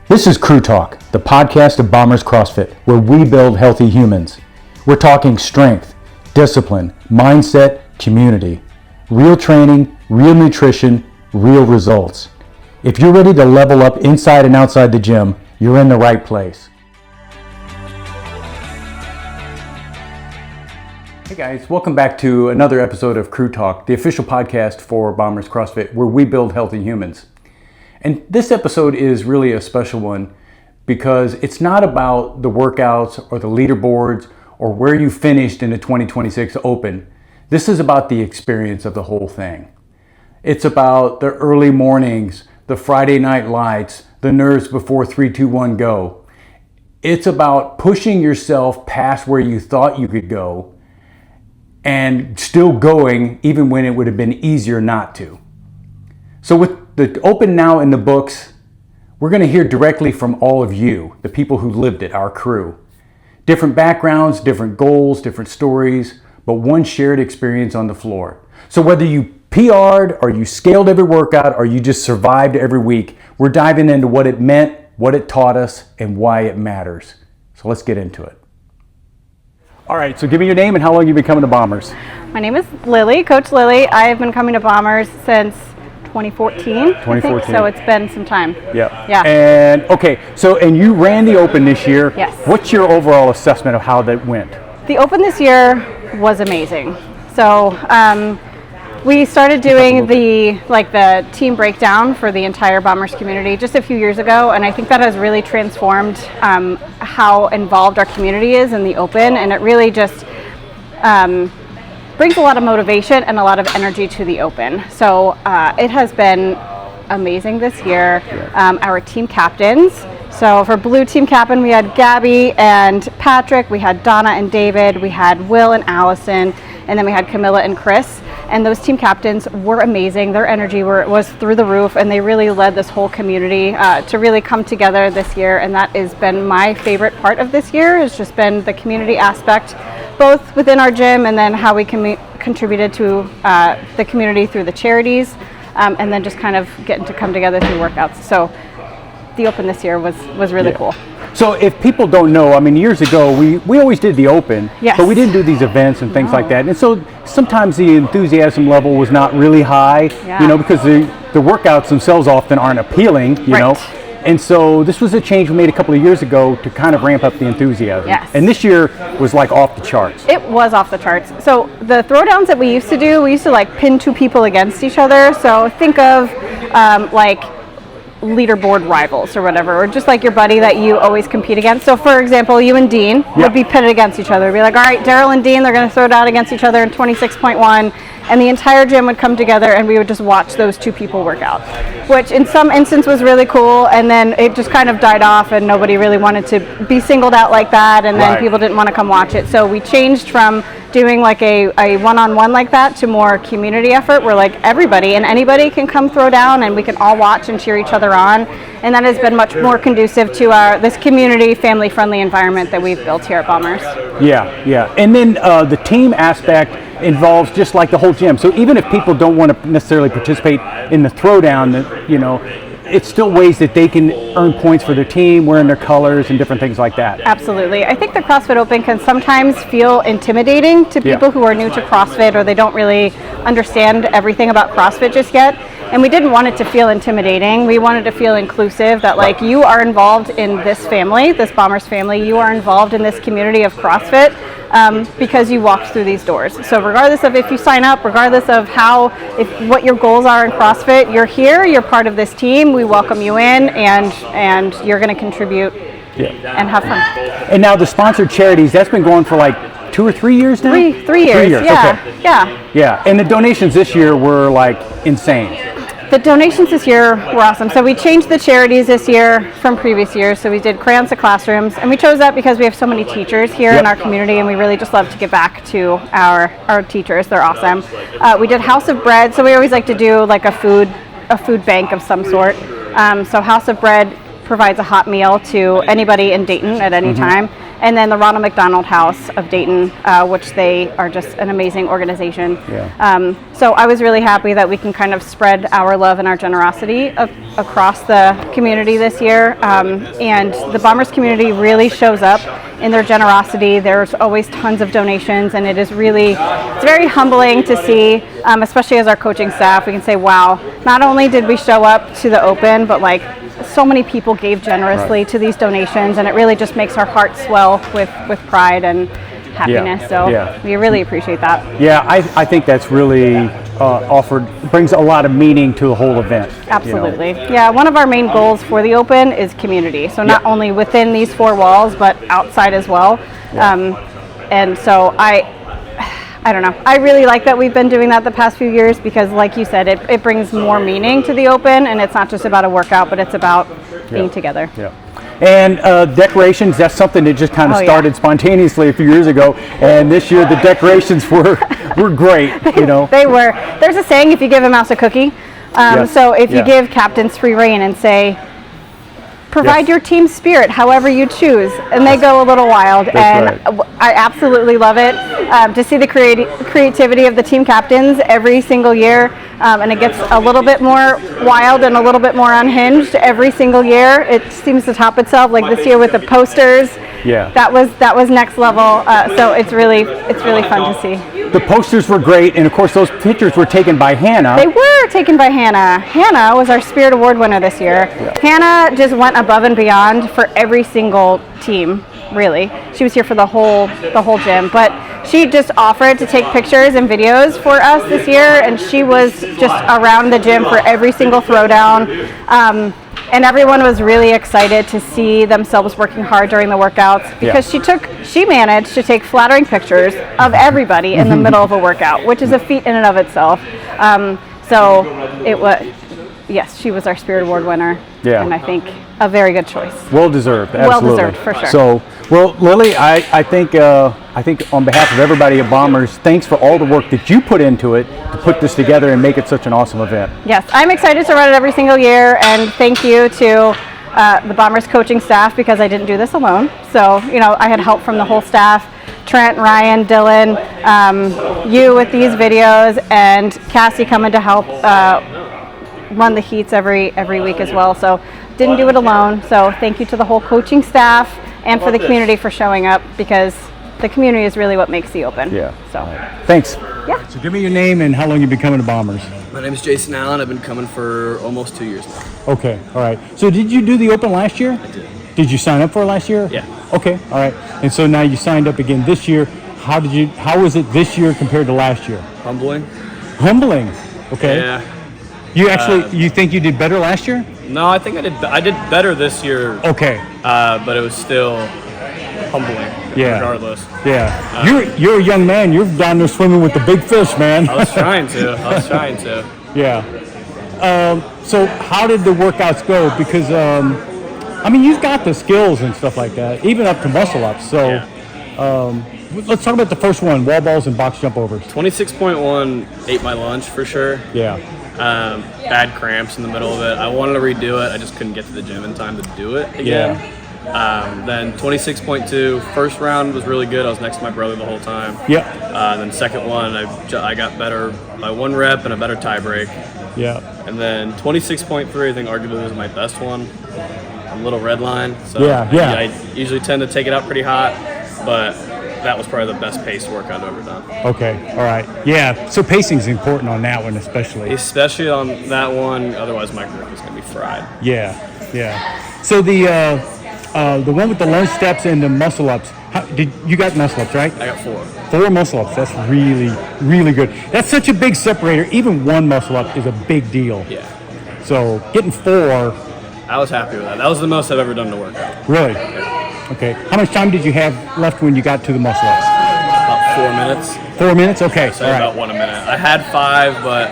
This is Crew Talk, the podcast of Bombers CrossFit, where we build healthy humans. We're talking strength, discipline, mindset, community, real training, real nutrition, real results. If you're ready to level up inside and outside the gym, you're in the right place. Hey guys, welcome back to another episode of Crew Talk, the official podcast for Bombers CrossFit, where we build healthy humans. And this episode is really a special one because it's not about the workouts or the leaderboards or where you finished in the 2026 Open. This is about the experience of the whole thing. It's about the early mornings, the Friday night lights, the nerves before 3, 2, 1, go. It's about pushing yourself past where you thought you could go and still going even when it would have been easier not to. So with the Open now in the books, we're going to hear directly from all of you, the people who lived it, our crew. Different backgrounds, different goals, different stories, but one shared experience on the floor. So whether you PR'd or you scaled every workout or you just survived every week, we're diving into what it meant, what it taught us, and why it matters. So let's get into it. All right, so give me your name and how long you've been coming to Bombers. My name is Lily, Coach Lily. I have been coming to Bombers since 2014, I think, so it's been some time. Yeah. And okay, so and you ran the Open this year. Yes. What's your overall assessment of how that went? The Open this year was amazing. So we started doing the team breakdown for the entire Bombers community just a few years ago, and I think that has really transformed how involved our community is in the Open, and it really just brings a lot of motivation and a lot of energy to the Open. So it has been amazing this year. Our team captains. So for blue team captain, we had Gabby and Patrick, we had Donna and David, we had Will and Allison, and then we had Camilla and Chris. And those team captains were amazing. Their energy was through the roof, and they really led this whole community to really come together this year. And that has been my favorite part of this year, has just been the community aspect, both within our gym and then how we contributed to the community through the charities, and then just kind of getting to come together through workouts. So the Open this year was really cool. So if people don't know, I mean, years ago, we always did the Open, yes, but we didn't do these events and things like that. And so sometimes the enthusiasm level was not really high, because the workouts themselves often aren't appealing, you know. And so this was a change we made a couple of years ago to kind of ramp up the enthusiasm. Yes. And this year was like off the charts. It was off the charts. So the throwdowns that we used to do, we used to like pin two people against each other. So think of like leaderboard rivals or whatever, or just like your buddy that you always compete against. So for example, you and Dean would be pitted against each other. It'd be like, all right, Daryl and Dean, they're going to throw down against each other in 26.1, and the entire gym would come together and we would just watch those two people work out, which in some instance was really cool, and then it just kind of died off and nobody really wanted to be singled out like that, and then people didn't want to come watch it. So we changed from doing like a one-on-one like that to more community effort where like everybody and anybody can come throw down and we can all watch and cheer each other on, and that has been much more conducive to this community, family-friendly environment that we've built here at Bombers. Yeah. And then the team aspect involves just like the whole gym. So even if people don't want to necessarily participate in the throwdown, it's still ways that they can earn points for their team, wearing their colors and different things like that. Absolutely. I think the CrossFit Open can sometimes feel intimidating to people who are new to CrossFit, or they don't really understand everything about CrossFit just yet. And we didn't want it to feel intimidating. We wanted to feel inclusive, that like you are involved in this family, this Bombers family, you are involved in this community of CrossFit because you walked through these doors. So regardless of if you sign up, regardless of what your goals are in CrossFit, you're here, you're part of this team, we welcome you in, and you're going to contribute and have fun. And now the sponsored charities, that's been going for like 2 or 3 years now? 3 years. 3 years, yeah. And the donations this year were like insane. The donations this year were awesome. So we changed the charities this year from previous years. So we did Crayons to Classrooms, and we chose that because we have so many teachers here in our community, and we really just love to give back to our teachers. They're awesome. We did House of Bread. So we always like to do like a food bank of some sort. So House of Bread provides a hot meal to anybody in Dayton at any time. and then the Ronald McDonald House of Dayton, which they are just an amazing organization. Yeah. So I was really happy that we can kind of spread our love and our generosity across the community this year. And the Bombers community really shows up in their generosity. There's always tons of donations, and it's very humbling to see, especially as our coaching staff. We can say, wow, not only did we show up to the Open, but like so many people gave generously to these donations, and it really just makes our hearts swell with pride and happiness. We really appreciate that. Yeah, I think that's really brings a lot of meaning to the whole event. Absolutely. Yeah, one of our main goals for the Open is community. So not only within these four walls, but outside as well. And so I don't know. I really like that we've been doing that the past few years because, like you said, it brings more meaning to the Open, and it's not just about a workout, but it's about being together. Yeah. And decorations, that's something that just kind of started spontaneously a few years ago, and this year the decorations were great, you know. They were. There's a saying, if you give a mouse a cookie. So if you give captains free rein and say, provide your team spirit however you choose, and they go a little wild. That's right. I absolutely love it to see the creativity of the team captains every single year, and it gets a little bit more wild and a little bit more unhinged every single year. It seems to top itself, like this year with the posters. Yeah, that was next level. So it's really fun to see. The posters were great, and of course those pictures were taken by Hannah. They were taken by Hannah. Hannah was our Spirit Award winner this year. Yeah. Hannah just went above and beyond for every single team, really. She was here for the whole gym, but she just offered to take pictures and videos for us this year, and she was just around the gym for every single throwdown. And everyone was really excited to see themselves working hard during the workouts because she managed to take flattering pictures of everybody in the middle of a workout, which is a feat in and of itself. So it was, yes, she was our Spirit Award winner, and I think a very good choice. Well deserved, absolutely. Well deserved, for sure. So, well, Lily, I think on behalf of everybody at Bombers, thanks for all the work that you put into it to put this together and make it such an awesome event. Yes, I'm excited to run it every single year, and thank you to the Bombers coaching staff because I didn't do this alone. So, I had help from the whole staff. Trent, Ryan, Dylan, you with these videos, and Cassie coming to help run the heats every week as well. So didn't do it alone. So thank you to the whole coaching staff and for the community for showing up, because the community is really what makes the Open. Yeah. So thanks. Yeah. So give me your name and how long you've been coming to Bombers. My name is Jason Allen. I've been coming for almost 2 years now. Okay. All right. So did you do the Open last year? I did. Did you sign up for it last year? Yeah. Okay. All right. And so now you signed up again this year. How was it this year compared to last year? Humbling. Humbling. Okay. Yeah. You think you did better last year? No, I think I did better this year. Okay. But it was still humbling. Yeah. Regardless. Yeah. You're a young man. You're down there swimming with the big fish, man. I was trying to. Yeah. So how did the workouts go? Because you've got the skills and stuff like that, even up to muscle ups. So let's talk about the first one: wall balls and box jump overs. 26.1 ate my lunch for sure. Yeah. Bad cramps in the middle of it. I wanted to redo it. I just couldn't get to the gym in time to do it again. Yeah. Then 26.2, first round was really good. I was next to my brother the whole time. Yep. Then second one, I got better by 1 rep and a better tie break. Yeah. And then 26.3, I think arguably was my best one. A little red line. So yeah. I usually tend to take it out pretty hot, but that was probably the best paced workout I've ever done. Okay, all right. Yeah, so pacing's important on that one especially. Especially on that one, otherwise my grip is going to be fried. Yeah. So the one with the lunge steps and the muscle ups, you got muscle ups, right? I got 4. 4 muscle ups, that's really, really good. That's such a big separator. Even 1 muscle up is a big deal. Yeah. So getting 4. I was happy with that. That was the most I've ever done to workout. Really? Yeah. Okay. How much time did you have left when you got to the muscle ups? About 4 minutes. 4 minutes? Okay. So all right. about 1 a minute. I had 5, but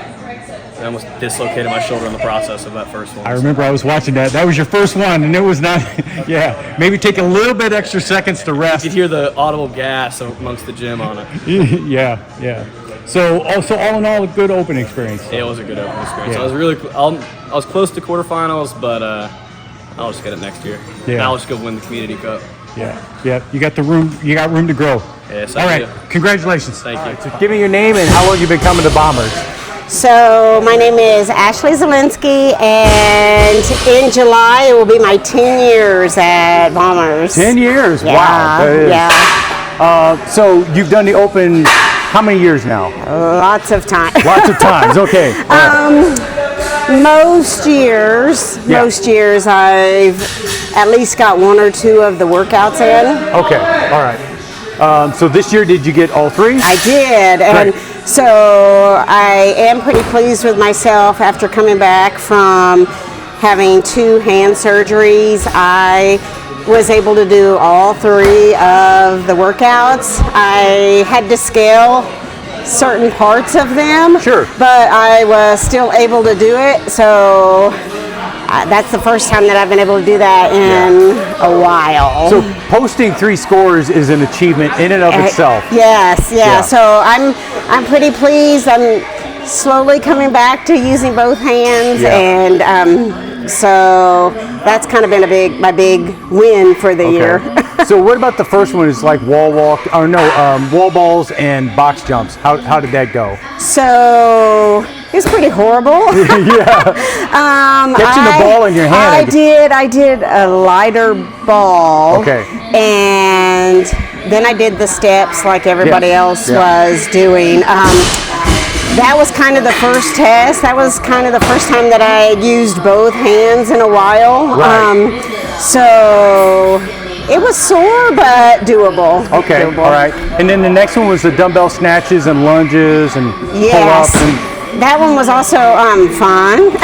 I almost dislocated my shoulder in the process of that first one. I remember I was watching that. That was your first one, and it was not, maybe take a little bit extra seconds to rest. You could hear the audible gas amongst the gym on it. Yeah. So all in all, a good Open experience. It was a good Open experience. Yeah. I was close to quarterfinals, but I'll just get it next year. Yeah. Now I'll just go win the Community Cup. Yeah. You got room to grow. Yes, All I right. do. Congratulations. Thank you. So give me your name and how long you've been coming to Bombers. So my name is Ashley Zielinski, and in July it will be my 10 years at Bombers. 10 years. Yeah, Wow. That is. yeah. So you've done the Open how many years now? Lots of time. Lots of times. Okay. Most years I've at least got one or two of the workouts in. Okay. All right. So this year, did you get all three? I did, and Great. so I am pretty pleased with myself after coming back from having 2 hand surgeries. I was able to do all 3 of the workouts. I had to scale certain parts of them, Sure. but I was still able to do it. So that's the first time that I've been able to do that in a while. So posting 3 scores is an achievement in and of itself. Yes, yeah. Yeah. So I'm pretty pleased. I'm slowly coming back to using both hands, Yeah. and so that's kind of been my big win for the year. So what about the first one? Is like wall balls and box jumps. How did that go? So it was pretty horrible. Yeah. Catching the ball in your hand. I did a lighter ball. Okay. And then I did the steps like everybody else was doing. That was kind of the first test. That was kind of the first time that I used both hands in a while. Right. So it was sore, but doable. Okay, Doable. all right. And then the next one was the dumbbell snatches and lunges and Yes. pull-ups. And That one was also fun.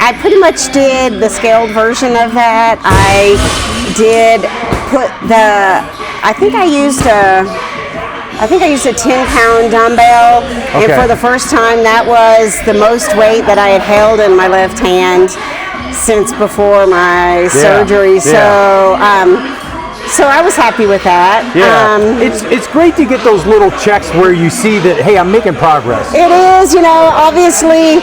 I pretty much did the scaled version of that. I did put I think I used a 10-pound dumbbell, and Okay. for the first time, that was the most weight that I had held in my left hand since before my surgery. So I was happy with that. yeah, it's great to get those little checks where you see that, hey, I'm making progress. It is, obviously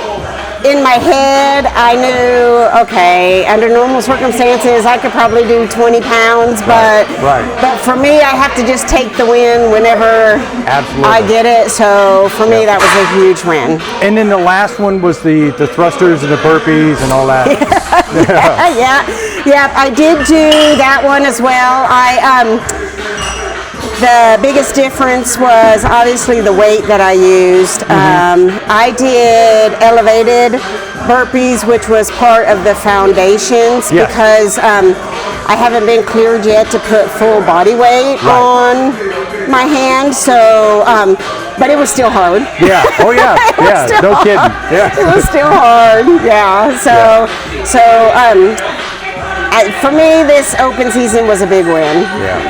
in my head I knew, okay, under normal circumstances I could probably do 20 pounds, but for me I have to just take the win whenever I get it. So for me that was a huge win. And then the last one was the thrusters and the burpees and all that. Yeah, I did do that one as well. The biggest difference was obviously the weight that I used. I did elevated burpees, which was part of the foundations, because I haven't been cleared yet to put full body weight on my hand. So, but it was still hard. Yeah. Oh yeah. Yeah. No kidding. Yeah. It was still hard. Yeah. So. For me, this open season was a big win. Yeah.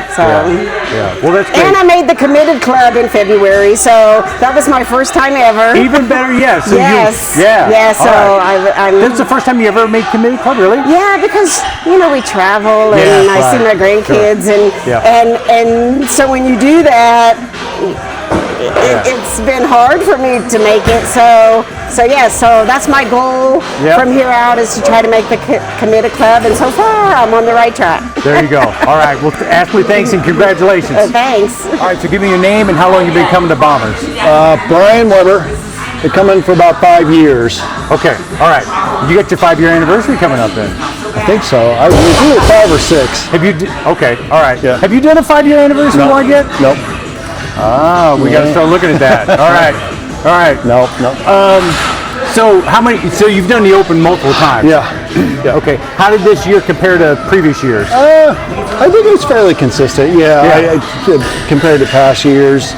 Well, that's great. And I made the committed club in February, so that was my first time ever. Even better, yes. So yes. So I'm. That's the first time you ever made committed club, really? Yeah, because we travel and I see my grandkids, and so when you do that, it's been hard for me to make it. So that's my goal from here out, is to try to make the committed club, and so far I'm on the right track. There you go. All right. Well, Ashley, thanks and congratulations. Thanks. All right. So give me your name and how long you've been coming to Bombers. Brian Weber. Been coming for about 5 years. Okay. All right. You got your 5-year anniversary coming up then. I think so. I was either 5 or 6. Have you? Okay. All right. Yeah. Have you done a 5-year anniversary one yet? Nope. Ah, we got to start looking at that. All right. All right. Nope. So how many? So you've done the Open multiple times. Yeah. Okay. How did this year compare to previous years? I think it's fairly consistent. I compared to past years.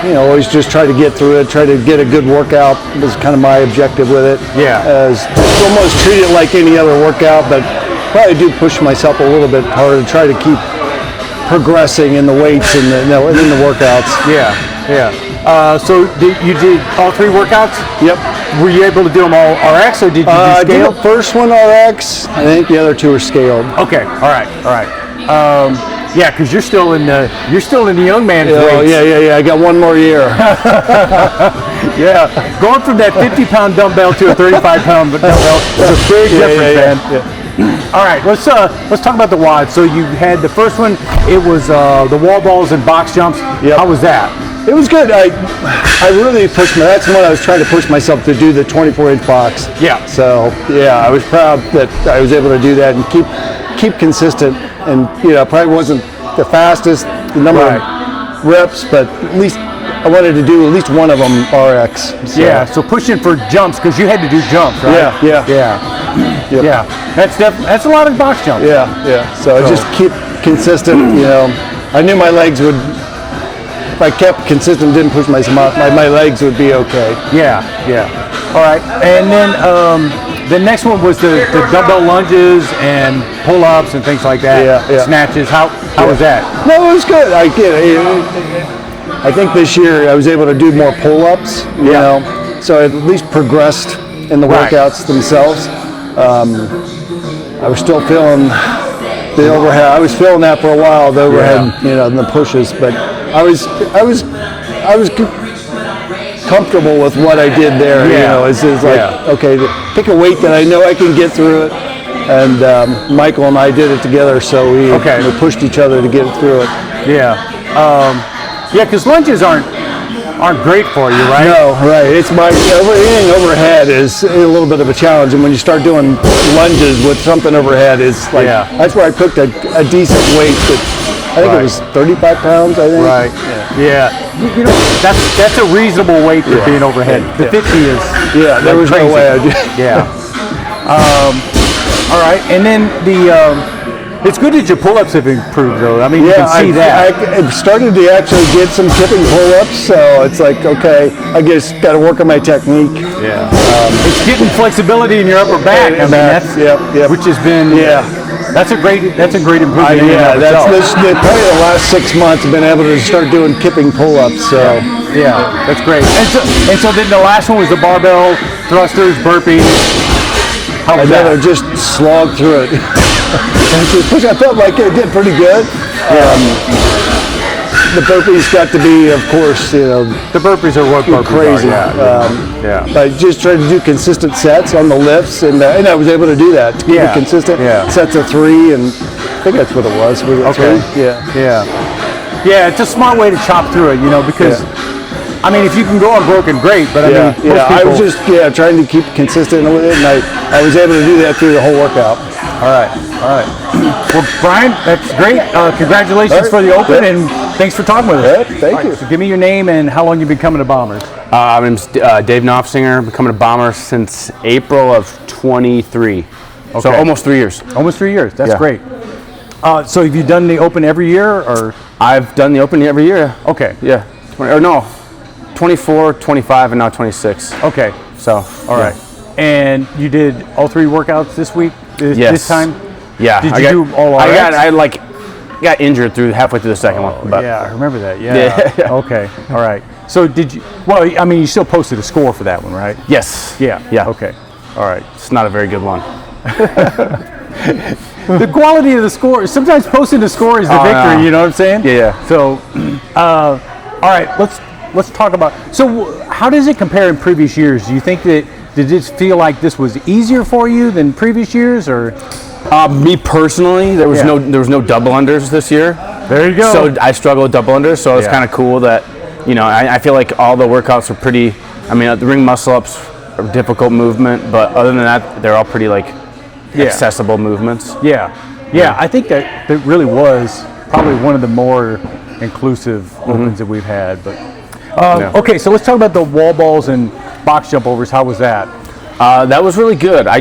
Always just try to get through it, try to get a good workout was kind of my objective with it. As almost treat it like any other workout, but probably do push myself a little bit harder to try to keep progressing in the weights and in the workouts. So you did all 3 workouts? Yep. Were you able to do them all RX or did you do I did scale? the first one RX. I think the other 2 are scaled. Okay. All right. Yeah, because you're still in the young man's weights. Oh, yeah. I got one more year. Yeah, going from that 50-pound dumbbell to a 35-pound dumbbell is a big difference, man. Yeah. All right, let's talk about the WOD. So you had the first one. It was the wall balls and box jumps. Yep. How was that? It was good. I really pushed that's when I was trying to push myself to do the 24-inch box. Yeah. So yeah, I was proud that I was able to do that and keep consistent. And probably wasn't the fastest, the number of reps, but at least I wanted to do at least one of them RX. So. Yeah. So pushing for jumps because you had to do jumps, right? Yeah. Yep. Yeah. That's a lot of box jumps. Yeah. So I just keep consistent. I knew my legs would. If I kept consistent, didn't push myself, my legs would be okay. Yeah. All right, and then the next one was the dumbbell lunges and pull-ups and things like that. Yeah. Snatches. How was that? No, it was good. I think this year I was able to do more pull-ups. You know, so I at least progressed in the workouts themselves. I was still feeling the overhead. I was feeling that for a while, the overhead, and the pushes, but I was comfortable with what I did there. It's like okay, pick a weight that I know I can get through it. And Michael and I did it together, so we pushed each other to get through it. Because lunges aren't great for you, right? No, right. It's anything overhead is a little bit of a challenge, and when you start doing lunges with something overhead, it's like that's where I picked a decent weight. I think it was 35 pounds. I think. Right. Yeah. That's a reasonable weight for being overhead. The 50 is. Yeah. There was crazy. no way. All right, and then it's good that your pull-ups have improved, though. I mean, you can see that. I started to actually get some kipping pull-ups, so it's like, okay, I just got to work on my technique. Yeah. It's getting flexibility in your upper back. I mean, that's which has been. That's a great improvement. That's probably the last 6 months I've been able to start doing kipping pull-ups. So that's great. And so then the last one was the barbell thrusters, burpees. I never just slogged through it. I felt like it did pretty good. The burpees got to be, of course, the burpees are what burpees crazy. Are. But I just tried to do consistent sets on the lifts, and I was able to do that. To keep it consistent. Sets of 3, and I think that's what it was. Was it 3? Yeah. It's a smart way to chop through it, because. I mean, if you can go unbroken, great. But I mean, I was just trying to keep consistent with it, and I was able to do that through the whole workout. All right. Well, Brian, that's great. Congratulations for the Open, and thanks for talking with us. Thank you. So give me your name and how long you've been coming to Bombers. My name's Dave Knopfsinger. Been coming to Bombers since April of 23. So almost 3 years. Almost 3 years. That's great. So have you done the Open every year, or? I've done the Open every year. Okay. Yeah. 24, 25, and now 26. Okay. So, all right. And you did all 3 workouts this week? This time? Yeah. Did you do all RX? I got injured halfway through the second one. But. Yeah, I remember that. Yeah. Okay. All right. So did you? Well, I mean, you still posted a score for that one, right? Yes. Yeah. Okay. All right. It's not a very good one. The quality of the score. Sometimes posting the score is the victory. You know what I'm saying? Yeah. So, all right. Let's talk about. So, how does it compare in previous years? Do you think did it feel like this was easier for you than previous years, or? Me personally, there was no double unders this year. There you go. So I struggle with double unders. So it's kind of cool that I feel like all the workouts are pretty. I mean, the ring muscle ups are difficult movement, but other than that, they're all pretty accessible movements. Yeah. I think that really was probably one of the more inclusive opens that we've had, but. Okay, so let's talk about the wall balls and box jump overs. How was that? That was really good. I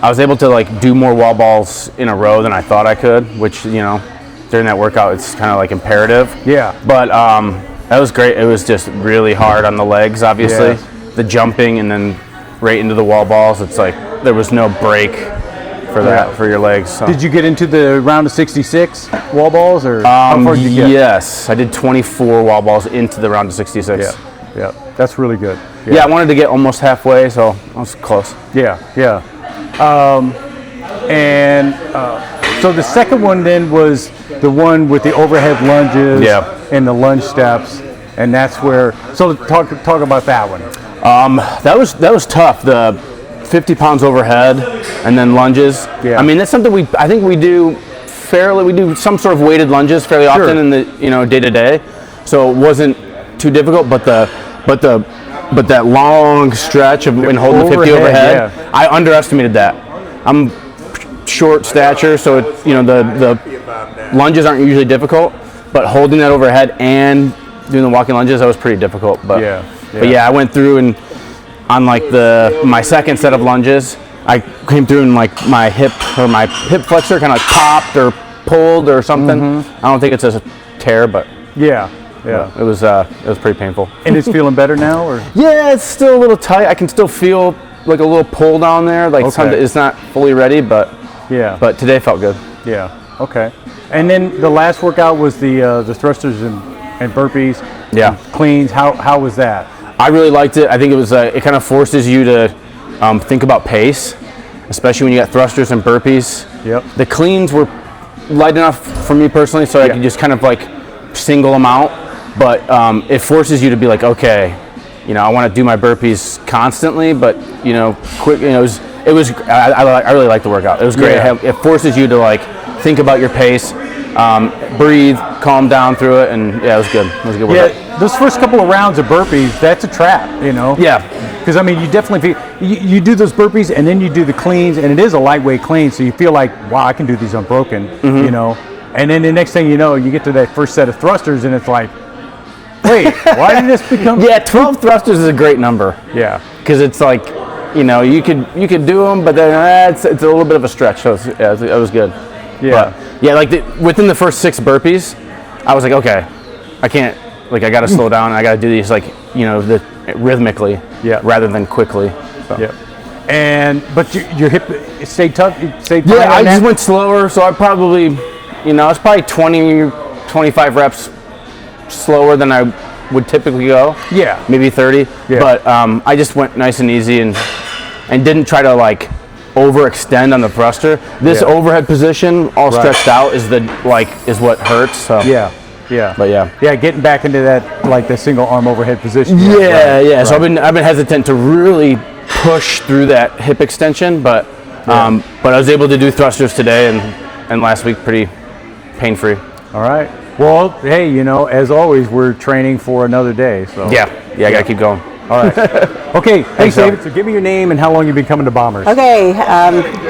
was able to do more wall balls in a row than I thought I could, which during that workout it's kind of imperative. Yeah. But that was great. It was just really hard on the legs, obviously. The jumping and then right into the wall balls. It's there was no break for that for your legs. So. Did you get into the round of 66 wall balls, or how far did you get? Yes, I did 24 wall balls into the round of 66. Yeah, that's really good. Yeah, I wanted to get almost halfway, so I was close. Yeah. So the second one then was the one with the overhead lunges and the lunge steps, and that's where. So talk about that one. That was tough. The 50 pounds overhead and then lunges. Yeah. I mean, that's something I think we do some sort of weighted lunges fairly often in the day to day. So it wasn't too difficult, but that long stretch of when holding the 50 overhead, I underestimated that. I'm short stature, so the lunges aren't usually difficult, but holding that overhead and doing the walking lunges, that was pretty difficult. But I went through and on like my second set of lunges, I came through and like my hip flexor kind of popped or pulled or something. I don't think it's a tear, but it was pretty painful. And it's feeling better now, or? Yeah, it's still a little tight. I can still feel like a little pull down there. Like it's not fully ready, but today felt good. Yeah. Okay. And then the last workout was the thrusters and burpees. Yeah. And cleans. How was that? I really liked it. I think it was it kind of forces you to think about pace, especially when you got thrusters and burpees. Yep. The cleans were light enough for me personally, so I could just kind of like single them out. But it forces you to be like, okay, I want to do my burpees constantly, but quick. I really liked the workout. It was great. Yeah. It forces you to like think about your pace, breathe, calm down through it, and it was good. It was a good workout. Yeah, those first couple of rounds of burpees, that's a trap, Yeah. Because I mean, you definitely you do those burpees and then you do the cleans, and it is a lightweight clean, so you feel like, wow, I can do these unbroken, And then the next thing you know, you get to that first set of thrusters, and it's like, wait, why did this become? 12 thrusters is a great number. Yeah. Because it's like, you could do them, but then it's a little bit of a stretch. So it was good. Yeah. But, like within the first 6 burpees, I was like, okay, I can't. Like I got to slow down. And I got to do these rhythmically, rather than quickly. So. Yeah. But your hip stayed tough. I just went slower. So I probably, it's probably 20, 25 reps slower than I would typically go. Yeah. Maybe 30. Yeah. But I just went nice and easy and didn't try to like overextend on the thruster. This overhead position all stretched out is what hurts. So But getting back into that like the single arm overhead position. Right. So I've been hesitant to really push through that hip extension, but I was able to do thrusters today and last week pretty pain-free. All right. Well, hey, as always, we're training for another day. So I gotta keep going. All right. Okay. Thanks, David. So give me your name and how long you've been coming to Bombers. Okay.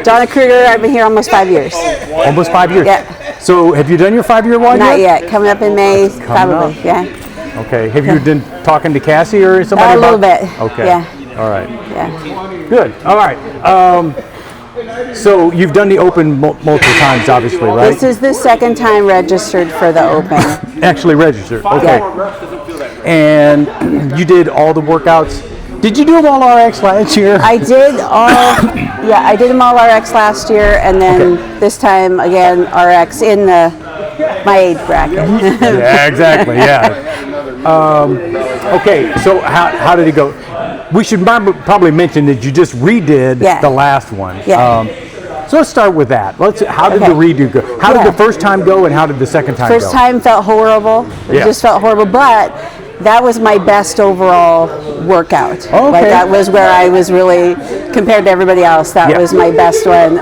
Donna Kruger. I've been here almost 5 years. Almost 5 years. Yeah. So have you done your 5-year one Not yet. Coming up in May, probably. Up. Yeah. Okay. Have you been talking to Cassie or somebody? A little bit. Okay. Yeah. All right. Yeah. Good. All right. So you've done the Open multiple times, obviously, right? This is the second time registered for the Open. Actually registered. Okay. Yeah. And you did all the workouts. Did you do them all RX last year? I did I did them all RX last year, and then this time again RX in my age bracket. Yeah, exactly. Yeah. Okay. So how did it go? We should probably mention that you just redid the last one. Yeah. So let's start with that. How did the redo go? How did the first time go, and how did the second time go? First time felt horrible. It just felt horrible, but that was my best overall workout. Okay. Like that was where I was really, compared to everybody else, that was my best one.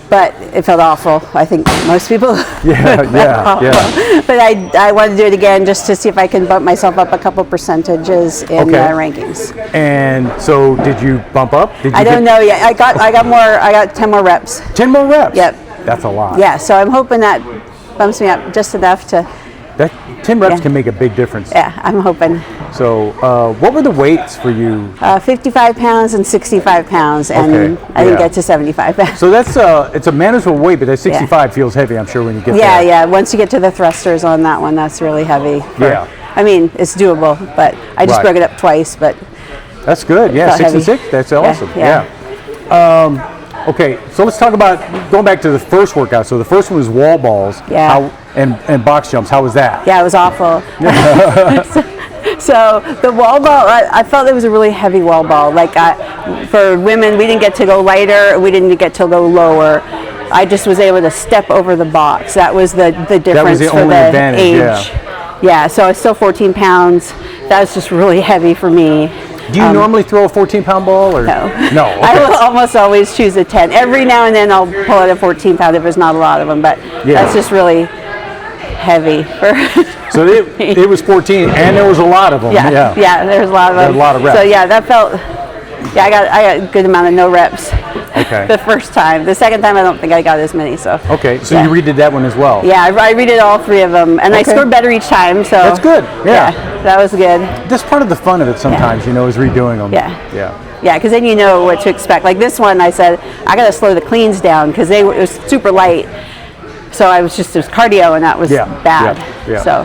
But it felt awful. I think most people. Yeah. But I want to do it again just to see if I can bump myself up a couple percentages in rankings. And so, did you bump up? I don't know yet. I got more. I got 10 more reps. 10 more reps. Yep. That's a lot. Yeah. So I'm hoping that bumps me up just enough to. That 10 reps can make a big difference. Yeah, I'm hoping. So, what were the weights for you? 55 pounds and 65 pounds, and I didn't get to 75 pounds. So that's it's a manageable weight, but that 65 feels heavy, I'm sure, when you get there. Yeah. Once you get to the thrusters on that one, that's really heavy. I mean, it's doable, but I just broke it up twice. But that's good. Yeah, 6 and 6. That's awesome. Yeah. Okay, so let's talk about going back to the first workout. So the first one was wall balls. Yeah. And box jumps. How was that? Yeah, it was awful. So the wall ball, I felt it was a really heavy wall ball. Like for women, we didn't get to go lighter. We didn't get to go lower. I just was able to step over the box. That was the difference That was the for only the advantage, age. Yeah, so it's still 14 pounds. That was just really heavy for me. Do you normally throw a 14-pound ball? Or? No. No. Okay. I will almost always choose a 10. Every now and then I'll pull out a 14-pound if there's not a lot of them, but that's just really heavy. So it was 14, and there was a lot of them. Yeah, there's a lot of them. There's a lot of reps. So yeah, that felt. Yeah, I got a good amount of no reps. Okay. The first time. The second time, I don't think I got as many. So. Okay, so you redid that one as well. Yeah, I redid all 3 of them, and I scored better each time. So. That's good. Yeah. That was good. That's part of the fun of it sometimes, is redoing them. Yeah, because then you know what to expect. Like this one, I said I got to slow the cleans down because it was super light. So it was cardio, and that was bad. Yeah. So.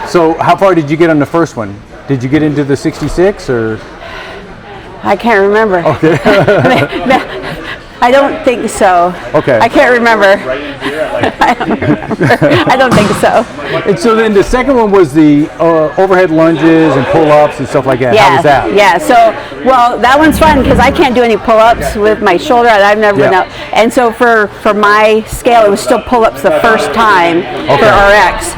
So how far did you get on the first one? Did you get into the 66 or? I can't remember. Okay. I don't think so. Okay. I can't remember. I don't think so. And so then the second one was the overhead lunges and pull-ups and stuff like that. How was that? Yeah. So, well, that one's fun because I can't do any pull-ups with my shoulder. I've never been up. And so for my scale, it was still pull-ups the first time for RX.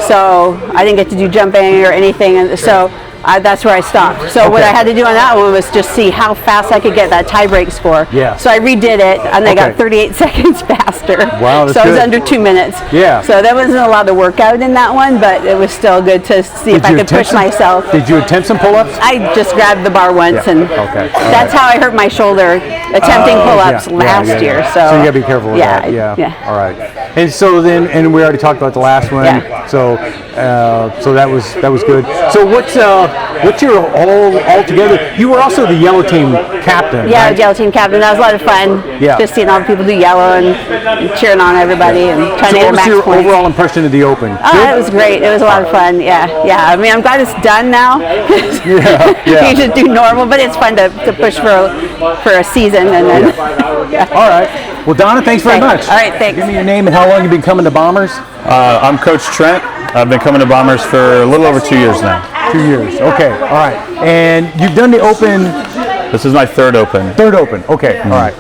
So I didn't get to do jumping or anything. And so that's where I stopped. So what I had to do on that one was just see how fast I could get that tie break score. Yeah. So I redid it, and I got 38 seconds faster. Wow, that's so it was good. under 2 minutes. Yeah. So there wasn't a lot of workout in that one, but it was still good to see if I could push myself. Did you attempt some pull-ups? I just grabbed the bar once, and that's how I hurt my shoulder attempting pull-ups last year. So you gotta be careful with that. Yeah. All right. And so then, and we already talked about the last one. Yeah. So that was good. So what's your all together? You were also the yellow team captain. Yeah, right? yellow team captain. That was a lot of fun. Yeah. Just seeing all the people do yellow and cheering on everybody and trying to get what was max your points. overall impression of the Open? Oh, it was great. It was a lot of fun. Yeah. I mean, I'm glad it's done now. You should do normal, but it's fun to push for a season and then. All right. Well, Donna, thanks very much. All right, thanks. Give me your name and how long you've been coming to Bombers. I'm Coach Trent. I've been coming to Bombers for a little over 2 years now. 2 years. Okay. All right. And you've done the Open. This is my third Open. Third Open. Okay. All right.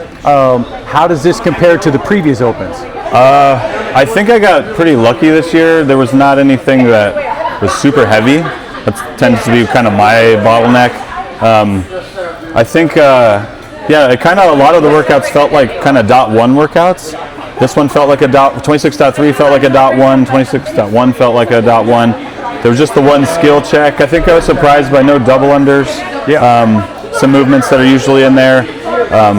How does this compare to the previous Opens? I think I got pretty lucky this year. There was not anything that was super heavy. That tends to be kind of my bottleneck. I think, a lot of the workouts felt like kind of .1 workouts. This one felt like a 26.3 felt like a .1, 26.1 felt like a .1. There was just the one skill check. I think I was surprised by no double unders. Some movements that are usually in there.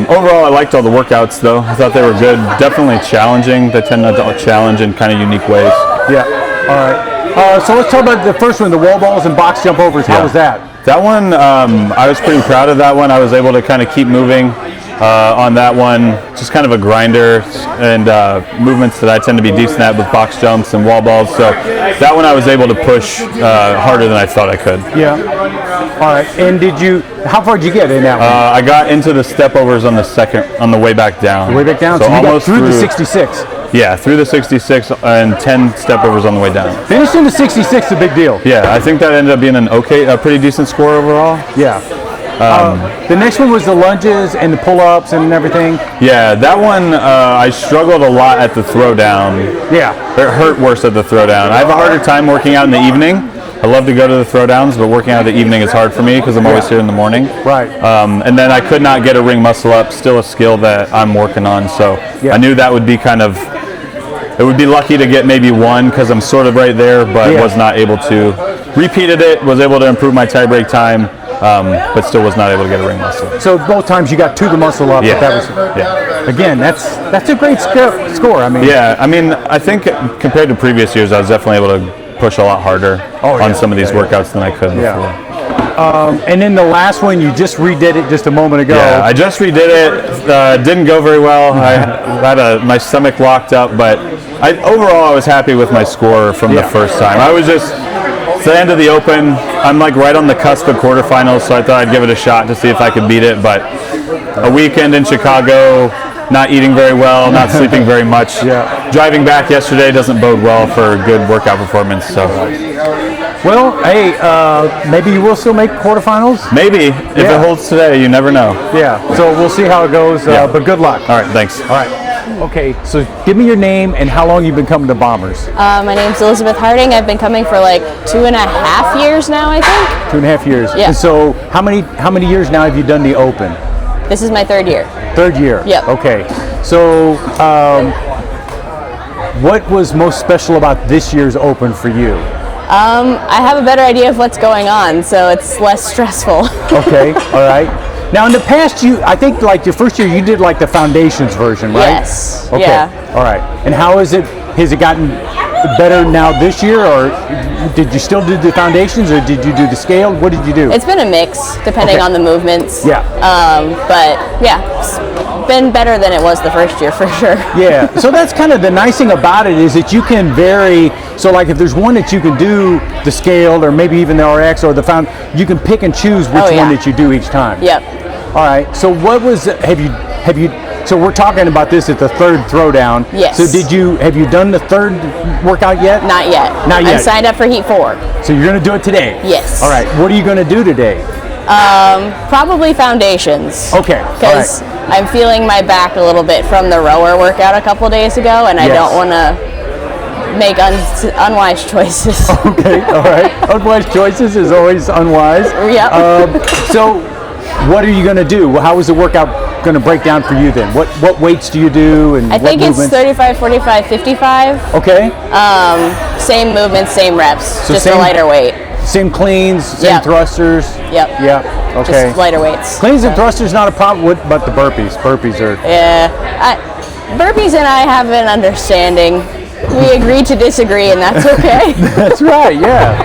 Overall, I liked all the workouts though. I thought they were good. Definitely challenging. They tend to challenge in kind of unique ways. Yeah. All right. So let's talk about the first one, the wall balls and box jump overs. How was that? That one, I was pretty proud of that one. I was able to kind of keep moving on that one. Just kind of a grinder and movements that I tend to be decent at with box jumps and wall balls. So that one I was able to push harder than I thought I could. Yeah. All right. And how far did you get in that one? I got into the step overs on the way back down. The way back down? So you almost got through the 66. Yeah, through the 66 and 10 step overs on the way down. Finishing the 66 is a big deal. Yeah, I think that ended up being a pretty decent score overall. Yeah. The next one was the lunges and the pull-ups and everything. Yeah, that one I struggled a lot at the throwdown. Yeah. It hurt worse at the throwdown. I have a harder time working out in the evening. I love to go to the throwdowns, but working out in the evening is hard for me because I'm always here in the morning. Right. And then I could not get a ring muscle up, still a skill that I'm working on. So I knew that would be it would be lucky to get maybe one because I'm sort of right there, but was not able to. Repeated it, was able to improve my tie break time, but still was not able to get a ring muscle. So both times you got to the muscle up. Yeah. But that was, again, that's a great score. I mean, I think compared to previous years, I was definitely able to push a lot harder on some of these workouts than I could before. And then the last one, you just redid it just a moment ago. Yeah, I just redid it. Didn't go very well. I had my stomach locked up, but overall I was happy with my score from the first time. I was just, it's the end of the Open. I'm like right on the cusp of quarterfinals, so I thought I'd give it a shot to see if I could beat it. But a weekend in Chicago, not eating very well, not sleeping very much. Driving back yesterday doesn't bode well for good workout performance. So. Well, hey, maybe you will still make quarterfinals? Maybe. If it holds today, you never know. Yeah, so we'll see how it goes, but good luck. All right, thanks. All right. Okay, so give me your name and how long you've been coming to Bombers. My name's Elizabeth Harding. I've been coming for like 2.5 years now, I think. 2.5 years. Yeah. And so how many years now have you done the Open? This is my 3rd year. 3rd year? Yep. Okay. So what was most special about this year's Open for you? I have a better idea of what's going on, so it's less stressful. Okay, all right. Now in the past, I think like your first year, you did like the foundations version, right? Yes. Okay. Yeah. All right. And how is it? Has it gotten better now this year, or did you still do the foundations, or did you do the scale? What did you do? It's been a mix, depending on the movements. Yeah. But yeah, it's been better than it was the first year for sure. Yeah. So that's kind of the nice thing about it is that you can vary. So like if there's one that you can do the scaled, or maybe even the RX or the found, you can pick and choose which one that you do each time. Yep. All right. So what was have you? So we're talking about this at the 3rd throwdown. Yes. So have you done the 3rd workout yet? Not yet. Not yet. I'm signed up for Heat 4. So you're going to do it today? Yes. All right. What are you going to do today? Probably foundations. Okay. Because I'm feeling my back a little bit from the rower workout a couple days ago, and I don't want to make unwise choices. Okay. All right. Unwise choices is always unwise. Yep. So what are you going to do? How is the workout going to break down for you then? What weights do you do, and I think movements? it's 35, 45, 55. Okay. Same movements, same reps, So just same- a lighter weight. Same cleans, same Yep. thrusters. Yep. Yeah. Okay. Just lighter weights. Cleans and thrusters not a problem. But the burpees? Burpees are. Yeah. Burpees and I have an understanding. We agree to disagree, and that's okay. That's right. Yeah.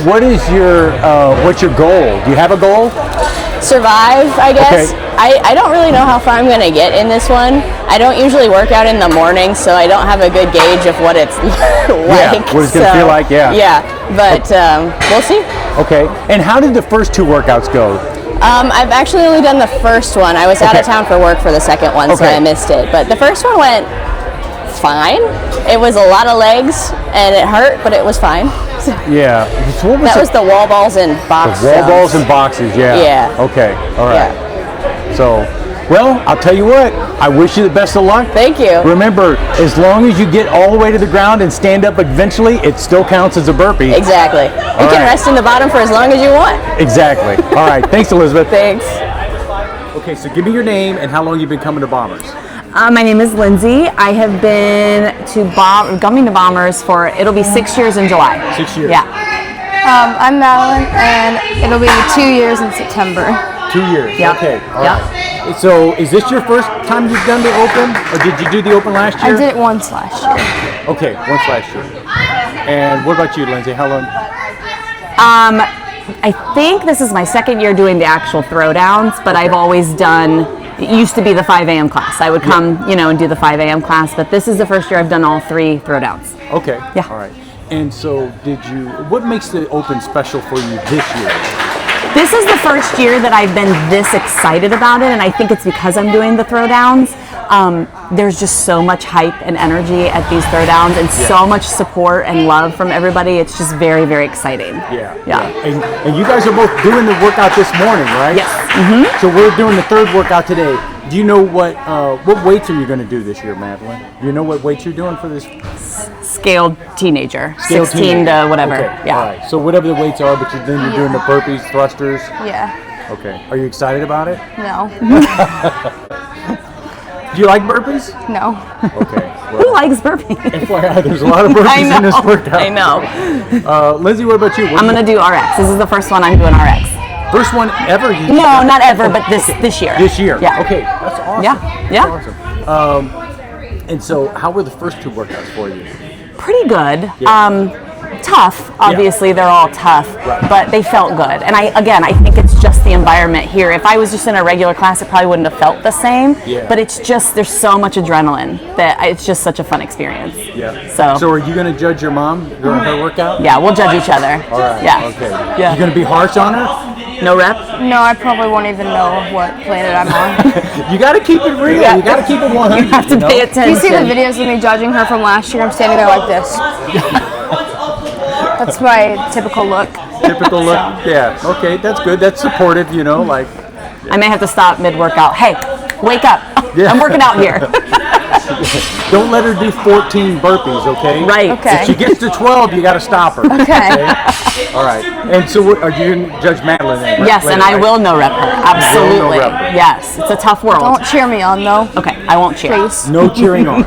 What's your goal? Do you have a goal? Survive, I guess. Okay. I don't really know how far I'm going to get in this one. I don't usually work out in the morning, so I don't have a good gauge of what it's like. What it's going to feel like, yeah. Yeah, but we'll see. Okay. And how did the first 2 workouts go? I've actually only done the first one. I was out of town for work for the second one, so I missed it. But the first one went fine. It was a lot of legs, and it hurt, but it was fine. Yeah. So what That was the wall balls and box. wall balls and boxes, yeah. Yeah. Okay, all right. Yeah. So, well, I'll tell you what, I wish you the best of luck. Thank you. Remember, as long as you get all the way to the ground and stand up eventually, it still counts as a burpee. Exactly. You can rest in the bottom for as long as you want. Exactly. All right, thanks, Elizabeth. Thanks. Okay, so give me your name and how long you've been coming to Bombers. My name is Lindsay. I have been coming to Bombers for, it'll be 6 years in July. 6 years. Yeah. I'm Madeline, and it'll be 2 years in September. 2 years. Yep. Okay. All Yep. right. So, is this your first time you've done the Open, or did you do the Open last year? I did it once last year. Okay, once last year. And what about you, Lindsay? How long? I think this is my 2nd year doing the actual throwdowns, but I've always done, it used to be the 5 a.m. class. I would come, and do the 5 a.m. class, but this is the first year I've done all 3 throwdowns. Okay. Yeah. All right. And so, what makes the Open special for you this year? This is the first year that I've been this excited about it, and I think it's because I'm doing the throwdowns. There's just so much hype and energy at these throwdowns, and so much support and love from everybody. It's just very, very exciting. Yeah. Yeah. And you guys are both doing the workout this morning, right? Yes. Mm-hmm. So we're doing the 3rd workout today. Do you know what weights are you going to do this year, Madeline? Do you know what weights you're doing for this? Scaled teenager, Scaled 16 teenager. to whatever. Okay. Yeah. All right. So whatever the weights are, but then you're doing the burpees, thrusters. Yeah. Okay. Are you excited about it? No. Do you like burpees? No. Okay. Who likes burpees? FYI, there's a lot of burpees in this workout. I know. Lindsay, what about you? I'm going to do RX. This is the first one I'm doing RX. First one ever? No, not ever, but this year. This year? Yeah. Okay, that's awesome. Yeah, yeah. That's awesome. And so, how were the first 2 workouts for you? Pretty good. Yeah. Tough, obviously they're all tough, but they felt good. And I think it's just the environment here. If I was just in a regular class, it probably wouldn't have felt the same. Yeah. But it's just, there's so much adrenaline that it's just such a fun experience. Yeah. So are you going to judge your mom during her workout? yeah, we'll judge each other. All right. Yeah. Okay. Yeah. You going to be harsh on her? No rep? No, I probably won't even know what planet I'm on. You got to keep it real. You got to keep it 100. You have to pay attention. You see the videos of me judging her from last year? I'm standing there like this. That's my typical look. Typical look. Yeah. Okay, that's good. That's supportive. Like. I may have to stop mid-workout. Hey, wake up. Yeah. I'm working out here. Don't let her do 14 burpees, okay? Right. Okay. If she gets to 12, you got to stop her. Okay. All right. And so, are you going to judge Madeline then? Yes, and I will no rep her. Absolutely. no rep her. Yes, it's a tough world. Don't cheer me on though. Okay, I won't cheer. Please. No cheering on.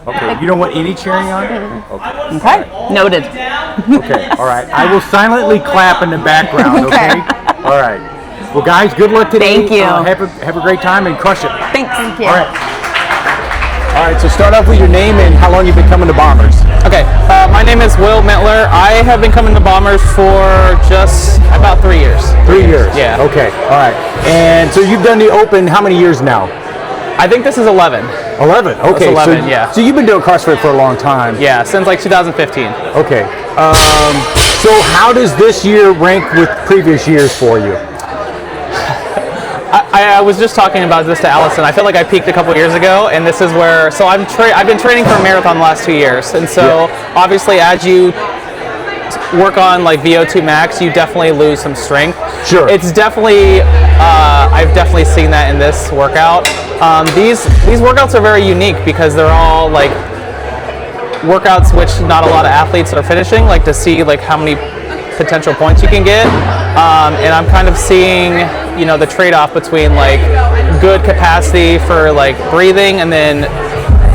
Okay. You don't want any cheering on? Okay. Okay, noted. Okay. All right. I will silently clap in the background, okay? All right. Well, guys, good luck today. Thank you. Have a great time and crush it. Thanks. Thank you. All right. All right, so start off with your name and how long you've been coming to Bombers. Okay, my name is Will Mittler. I have been coming to Bombers for just about 3 years. 3 years? Yeah. Okay, all right. And so you've done the Open how many years now? I think this is 11. 11, okay. 11, so, yeah. So you've been doing CrossFit for a long time. Yeah, since like 2015. Okay. So how does this year rank with previous years for you? I was just talking about this to Allison. I feel like I peaked a couple years ago, and this is where. So I've been training for a marathon the last 2 years, and so obviously as you work on like VO2 max, you definitely lose some strength. Sure. It's definitely. I've definitely seen that in this workout. These workouts are very unique because they're all like workouts which not a lot of athletes are finishing. Like to see like how many potential points you can get, and I'm kind of seeing the trade-off between like good capacity for like breathing and then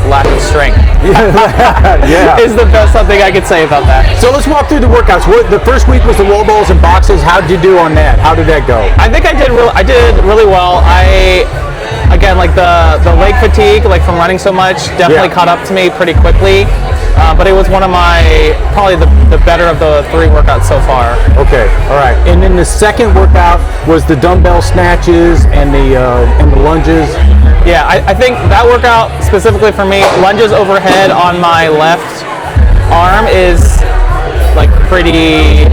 lack of strength. Yeah. Is the best something I could say about that. So let's walk through the workouts. The first week was the wall balls and boxes. How did you do on that? How did that go? I think I did really well. Again, like the leg fatigue, like from running so much, definitely caught up to me pretty quickly. But it was one of probably the better of the 3 workouts so far. Okay, all right. And then the second workout was the dumbbell snatches and the lunges. Yeah, I think that workout specifically for me, lunges overhead on my left arm is like pretty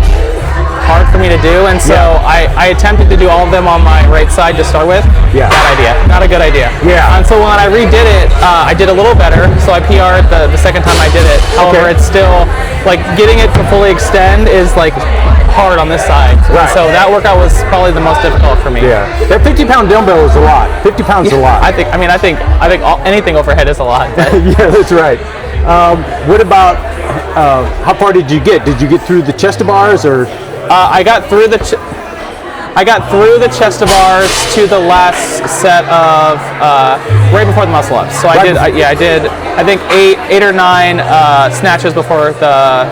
hard for me to do, and so I attempted to do all of them on my right side to start with. Yeah. Bad idea. Not a good idea. Yeah. And so when I redid it, I did a little better, so I PR'd the second time I did it. However, it's still, like, getting it to fully extend is, like, hard on this side. Right. So that workout was probably the most difficult for me. Yeah. That 50-pound dumbbell is a lot. 50 pounds is a lot. I think anything overhead is a lot. Yeah, that's right. What about, how far did you get? Did you get through the chest to bars or? I got through the chest to bars to the last set of right before the muscle ups. So I did I think eight or nine snatches before the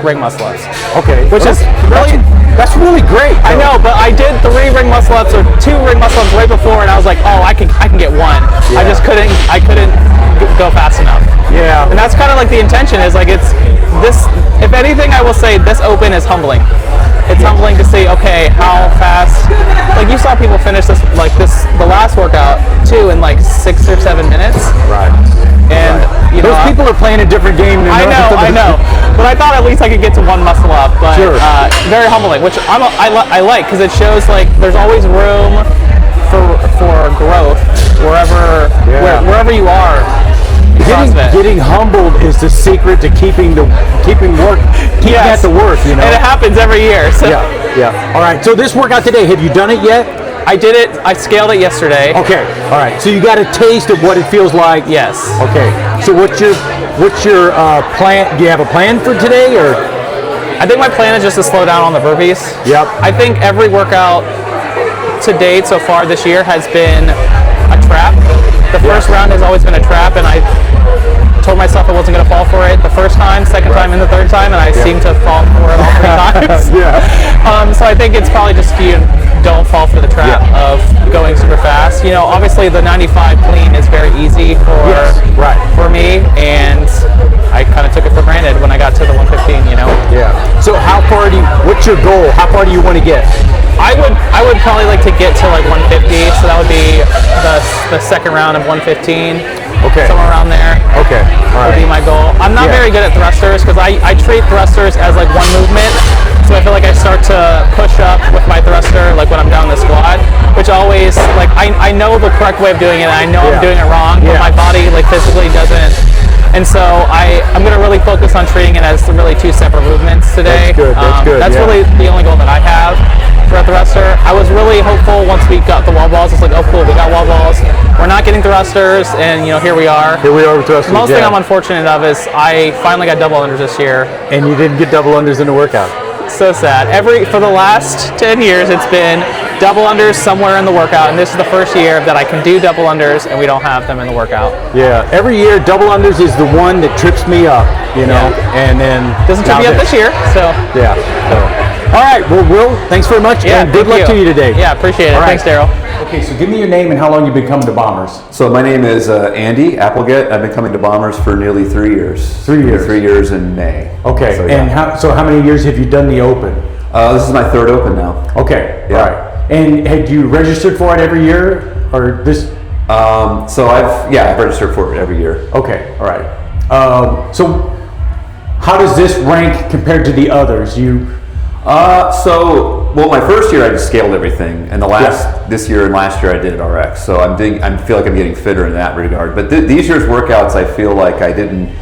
ring muscle ups. Okay, which is really that's really great. I know, but I did 3 ring muscle ups or 2 ring muscle ups right before, and I was like, oh, I can get one. Yeah. I couldn't go fast enough. Yeah, and that's kind of like the intention is like it's this. If anything, I will say this Open is humbling. It's humbling to see, okay, how fast, like you saw people finish the last workout too in like 6 or 7 minutes. Right. And those people are playing a different game than I know. But I thought at least I could get to 1 muscle up. But very humbling, which I like because it shows like there's always room for growth wherever you are. Getting humbled is the secret to keeping at the work, And it happens every year. So. Yeah. All right. So this workout today, have you done it yet? I did it. I scaled it yesterday. Okay. All right. So you got a taste of what it feels like. Yes. Okay. So what's your plan? Do you have a plan for today, or? I think my plan is just to slow down on the burpees. Yep. I think every workout to date so far this year has been a trap. The first round has always been a trap, and I told myself I wasn't going to fall for it the first time, second time, and the third time, and I seem to fall for it all 3 times. So I think it's probably just you don't fall for the trap of going super fast. Obviously the 95 clean is very easy for me, and I kind of took it for granted when I got to the 115. Yeah. So what's your goal? How far do you want to get? I would probably like to get to like 150, so that would be the second round of 115. Okay. Somewhere around there. Okay. All right. Would be my goal. I'm not very good at thrusters because I treat thrusters as like one movement. So I feel like I start to push up with my thruster case, like I know the correct way of doing it, and I know I'm doing it wrong, but my body like physically doesn't. And so I'm going to really focus on treating it as really two separate movements today. That's good. That's good. That's really the only goal that I have for a thruster. I was really hopeful once we got the wall balls. It's like, oh cool, we got wall balls. We're not getting thrusters, and here we are. Here we are with thrusters. The most thing I'm unfortunate of is I finally got double unders this year. And you didn't get double unders in the workout. So sad. For the last 10 years, it's been double unders somewhere in the workout, and this is the first year that I can do double unders, and we don't have them in the workout. Yeah, every year double unders is the one that trips me up, and then doesn't trip me up this year. So yeah. All right, well, Will, thanks very much, and good luck to you today. Yeah, appreciate it. All right. Thanks, Daryl. Okay, so give me your name and how long you've been coming to Bombers. So my name is Andy Applegate. I've been coming to Bombers for nearly 3 years. 3 years. 3 years in May. Okay, so, and how many years have you done the Open? This is my 3rd Open now. Okay, yeah. All right. And had you registered for it every year, or this? So I've registered for it every year. Okay, all right. So how does this rank compared to the others? Well, my first year I just scaled everything, and this year and last year I did it RX. So I feel like I'm getting fitter in that regard. But these year's workouts, I feel like I didn't.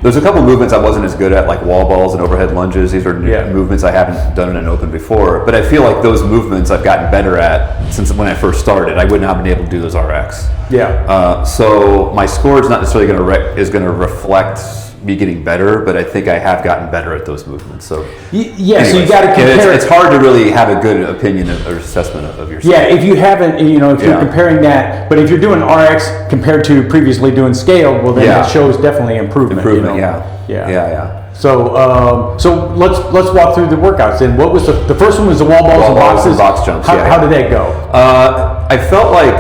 There's a couple movements I wasn't as good at, like wall balls and overhead lunges. These are movements I haven't done in an Open before. But I feel like those movements I've gotten better at since when I first started. I would not have been able to do those RX. Yeah. So my score is not necessarily going to reflect me getting better, but I think I have gotten better at those movements. So anyways, so you got to compare. It's hard to really have a good opinion or assessment of yourself. Yeah, if you haven't, if you're comparing that, but if you're doing RX compared to previously doing scale, well then it shows definitely improvement. Yeah. So let's walk through the workouts. And what was the first one? Was the wall balls and boxes? And box jumps. How did that go? I felt like,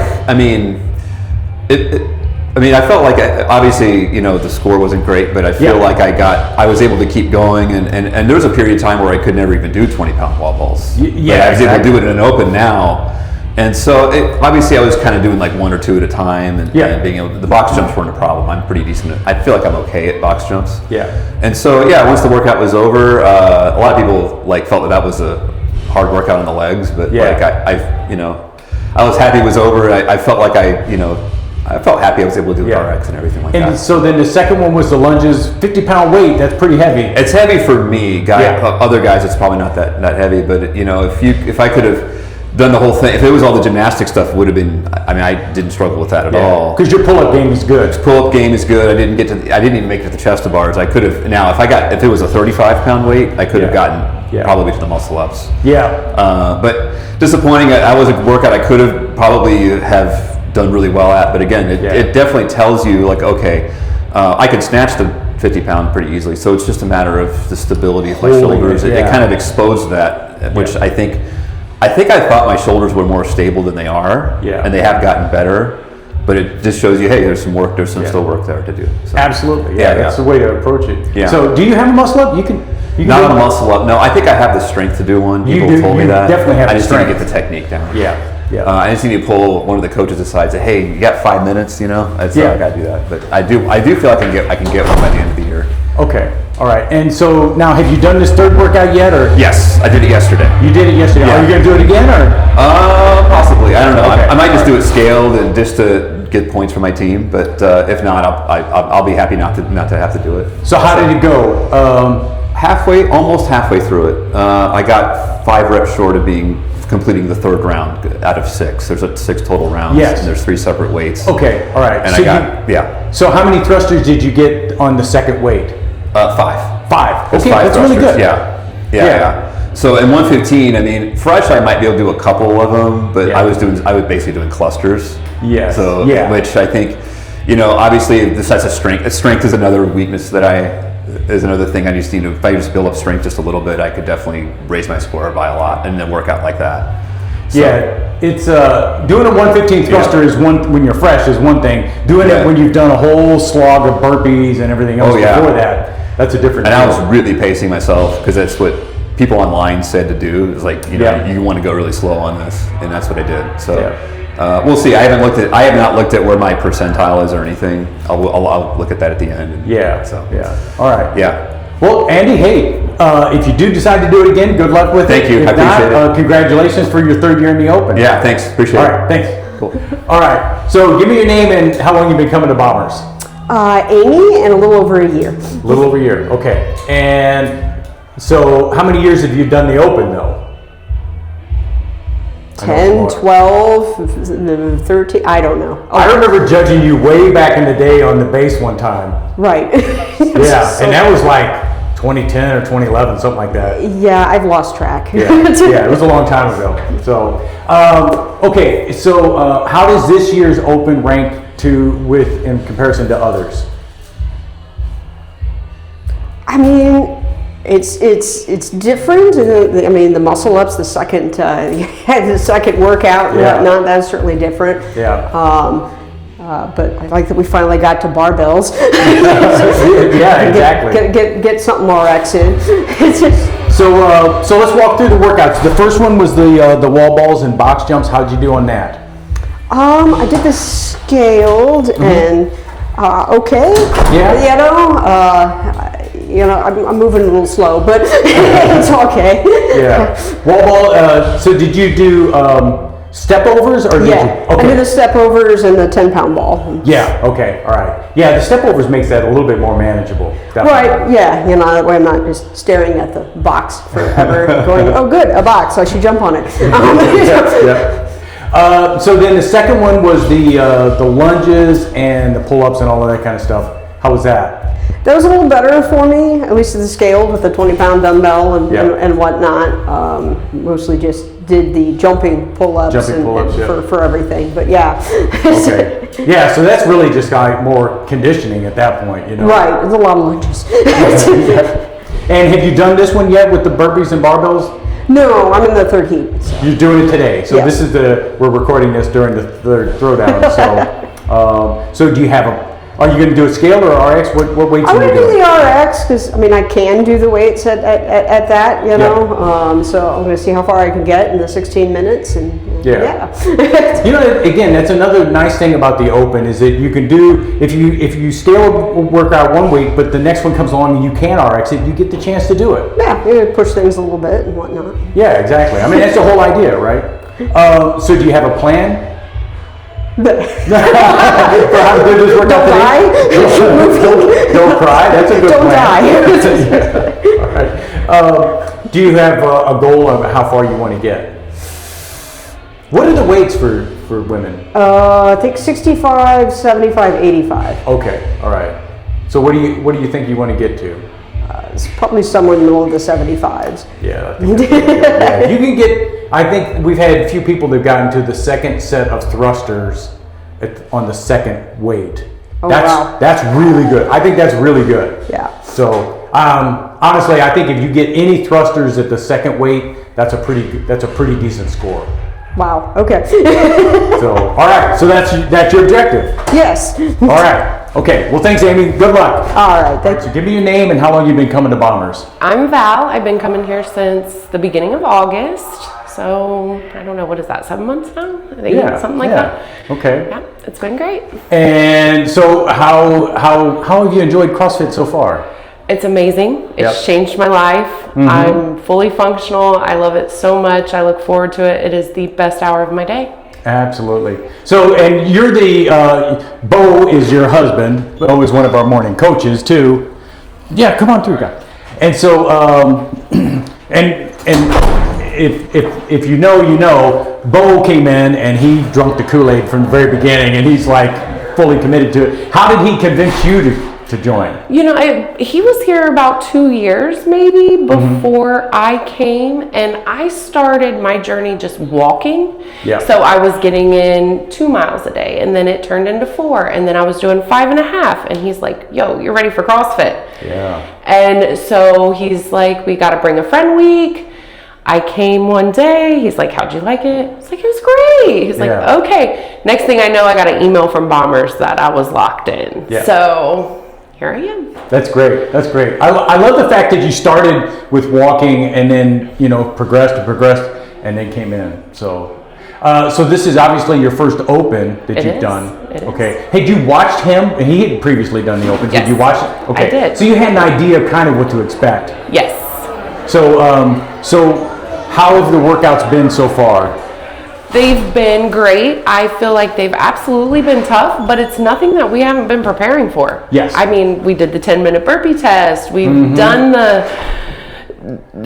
I felt like obviously, the score wasn't great, but I feel like I was able to keep going, and there was a period of time where I could never even do 20-pound wall balls. I was able to do it in an Open now, and so obviously I was kind of doing like 1 or 2 at a time, and being able. The box jumps weren't a problem. I'm pretty decent. I feel like I'm okay at box jumps. Yeah. And so once the workout was over, a lot of people felt that was a hard workout on the legs, but I was happy it was over. I felt like I felt happy I was able to do RX and everything like that. And so then the second one was the lunges, 50-pound weight. That's pretty heavy. It's heavy for me. Other guys, it's probably not that heavy. But if I could have done the whole thing, if it was all the gymnastic stuff, it would have been. I didn't struggle with that at all. Because your pull-up game is good. Pull-up game is good. I didn't even make it to the chest to bars. I could have. Now, if it was a 35-pound weight, I could have gotten probably to the muscle ups. Yeah. But disappointing. That was a workout I could have probably have done really well at, but again, it definitely tells you I can snatch the 50-pound pretty easily, so it's just a matter of the stability of my shoulders. It kind of exposed that, which I think I thought my shoulders were more stable than they are, and they have gotten better, but it just shows you, hey, there's some still work there to do. So. Absolutely, that's the way to approach it. Yeah. So do you have a muscle up? You can not a muscle up. No, I think I have the strength to do one. People told me that. Definitely have I the just strength. need to get the technique down. Yeah. I just need to pull one of the coaches aside and say, hey, you got 5 minutes, I got to do that. But I do feel like I can get one by the end of the year. Okay. All right. And so now, have you done this third workout yet, or? Yes, I did it yesterday. You did it yesterday. Yeah. Are you going to do it again, or? Possibly. I don't know. Okay. I might just do it scaled and just to get points for my team. But if not, I'll be happy not to have to do it. So how did it go? Almost halfway through it. I got 5 reps short of completing the 3rd round out of 6. There's 6 total rounds. Yes. And there's 3 separate weights. Okay. All right. And so So how many thrusters did you get on the second weight? 5. 5. There's okay, 5 that's thrusters. really good. Yeah. So in 115, fresh I might be able to do a couple of them, but I was basically doing clusters. Yes. So which I think, obviously that's a strength. Strength is another weakness is another thing I just need to. If I just build up strength just a little bit, I could definitely raise my score by a lot and then work out like that. So, it's doing a 115 thruster is one when you're fresh is one thing. Doing it when you've done a whole slog of burpees and everything else before that's a different. And I was really pacing myself because that's what people online said to do. It's like you want to go really slow on this, and that's what I did. So we'll see. I have not looked at where my percentile is or anything. I'll look at that at the end. All right. Yeah. Well, Andy, hey, if you do decide to do it again, good luck with it. Thank you. If I appreciate not, congratulations for your 3rd year in the Open. Yeah, thanks. Appreciate it. All right, thanks. Cool. All right, so give me your name and how long you've been coming to Bombers. Amy, and a little over a year. A little over a year, okay. And so how many years have you done the Open though? 10, 12, 13, I don't know. I remember judging you way back in the day on the base one time. Right. Yeah, and that was like 2010 or 2011, something like that. Yeah, I've lost track. Yeah, it was a long time ago. So, okay, so how does this year's Open rank in comparison to others? I mean, it's different. I mean, the muscle ups, the second workout and whatnot, that's certainly different. Yeah. But I like that we finally got to barbells. Yeah, exactly. Get something RX in. So let's walk through the workouts. The first one was the wall balls and box jumps. How'd you do on that? I did the scaled and okay. Yeah. I'm moving a little slow, but it's okay. Yeah. Wall ball. So did you do step overs or did you? Okay. I did the step overs and the 10-pound ball. Yeah. Okay. All right. Yeah, the step overs makes that a little bit more manageable. Definitely. Right. Yeah. That way I'm not just staring at the box forever, going, "Oh, good, a box. I should jump on it." So then the second one was the lunges and the pull-ups and all of that kind of stuff. How was that? That was a little better for me, at least at the scale with the 20-pound dumbbell and whatnot. Mostly just did the jumping pull-ups for everything. But yeah. Okay. Yeah, so that's really just like more conditioning at that point, Right. There's a lot of lunges. And have you done this one yet with the burpees and barbells? No, I'm in the 3rd heat. So. You're doing it today. So yes. this is we're recording this during the 3rd throwdown. So do you have are you going to do a scale or RX? What weights are you doing? I'm going to do the RX because, I can do the weights at that, so I'm going to see how far I can get in the 16 minutes. And yeah. Again, that's another nice thing about the Open is that you can do, if you scale a workout one week, but the next one comes along and you can RX it, you get the chance to do it. Yeah, you push things a little bit and whatnot. Yeah, exactly. That's the whole idea, right? So do you have a plan? For how good this workout Don't cry. That's a good plan. Don't die. All right. Do you have a goal of how far you want to get? What are the weights for women? I think 65, 75, 85. Okay. All right. So what do you think you want to get to? It's probably somewhere in the middle of the 75s. Yeah. I think yeah. You can get. I think we've had a few people that have gotten to the second set of thrusters on the second weight. Oh, wow. That's really good. I think that's really good. Yeah. So honestly, I think if you get any thrusters at the second weight, that's a pretty decent score. Wow. Okay. So all right. So that's your objective. Yes. All right. Okay. Well, thanks, Amy. Good luck. All right. Thanks. So give me your name and how long you've been coming to Bombers. I'm Val. I've been coming here since the beginning of August. So I don't know, what is that, 7 months now? I think something like that. Okay. Yeah, it's been great. And so how have you enjoyed CrossFit so far? It's amazing. It's changed my life. Mm-hmm. I'm fully functional. I love it so much. I look forward to it. It is the best hour of my day. Absolutely. So, and you're Bo is your husband. Bo is one of our morning coaches too. Yeah, come on through, guys. And so, if you know, Bo came in and he drank the Kool-Aid from the very beginning, and he's like fully committed to it. How did he convince you to join? He was here about 2 years maybe before I came, and I started my journey just walking. Yeah. So I was getting in 2 miles a day, and then it turned into 4, and then I was doing 5.5, and he's like, "Yo, you're ready for CrossFit." Yeah. And so he's like, "We got to bring a friend week." I came one day, he's like, "How'd you like it?" I was like, "It was great." He's like, "Okay." Next thing I know, I got an email from Bombers that I was locked in. Yeah. So here I am. That's great. That's great. I love the fact that you started with walking and then, progressed and then came in. So this is obviously your first Open that you've done. It okay. Had you watched him? He had previously done the Open. Yes. Did you watch it? Okay. I did. So you had an idea of kind of what to expect. Yes. So how have the workouts been so far? They've been great. I feel like they've absolutely been tough, but it's nothing that we haven't been preparing for. Yes. I mean, we did the 10-minute burpee test. We've done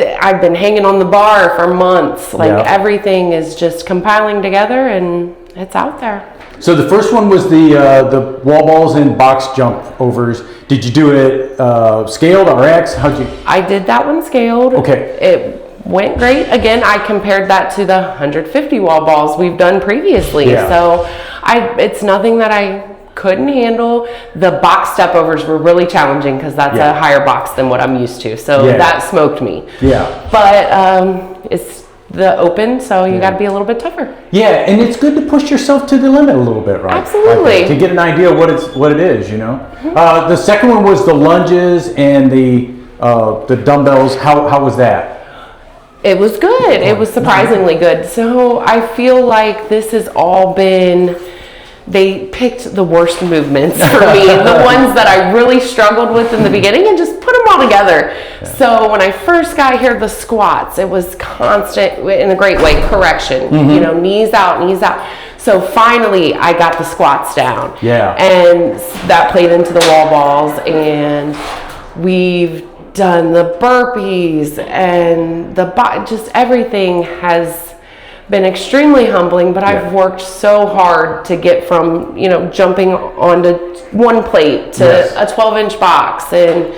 I've been hanging on the bar for months. Like everything is just compiling together and it's out there. So the first one was the wall balls and box jump overs. Did you do it scaled, RX? How'd you? I did that one scaled. Okay. It went great. Again, I compared that to the 150 wall balls we've done previously. Yeah. So it's nothing that I couldn't handle. The box step overs were really challenging because that's a higher box than what I'm used to. So that smoked me. Yeah. But it's the open, so you got to be a little bit tougher. Yeah, and it's good to push yourself to the limit a little bit, right? Absolutely. To get an idea of what it is, you know. The second one was the lunges and the dumbbells. How was that? It was good. It was surprisingly good. So I feel like this has all been, they picked the worst movements for me, the ones that I really struggled with in the beginning, and just put them all together. Yeah. So when I first got here, the squats, it was constant, in a great way, correction. You know, knees out, knees out. So finally, I got the squats down. Yeah. And that played into the wall balls, and we've done the burpees and just everything has been extremely humbling, but I've worked so hard to get from, you know, jumping onto one plate to a 12-inch box, and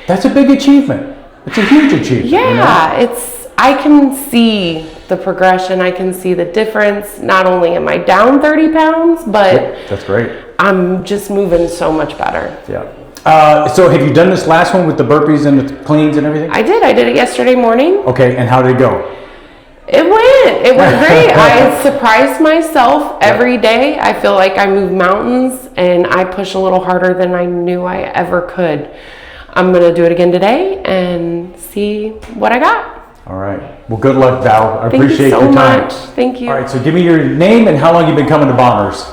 that's a big achievement. It's a huge achievement. Yeah, you know? I can see the progression. I can see the difference. Not only am I down 30 pounds, but that's great. I'm just moving so much better. Yeah. So have you done this last one with the burpees and the cleans and everything? I did it yesterday morning. Okay, and how did it go? It went great. I surprised myself every day. I feel like I move mountains and I push a little harder than I knew I ever could. I'm going to do it again today and see what I got. All right. Well, good luck, Val. I appreciate your time. Much. Thank you. All right, so give me your name and how long you've been coming to Bombers.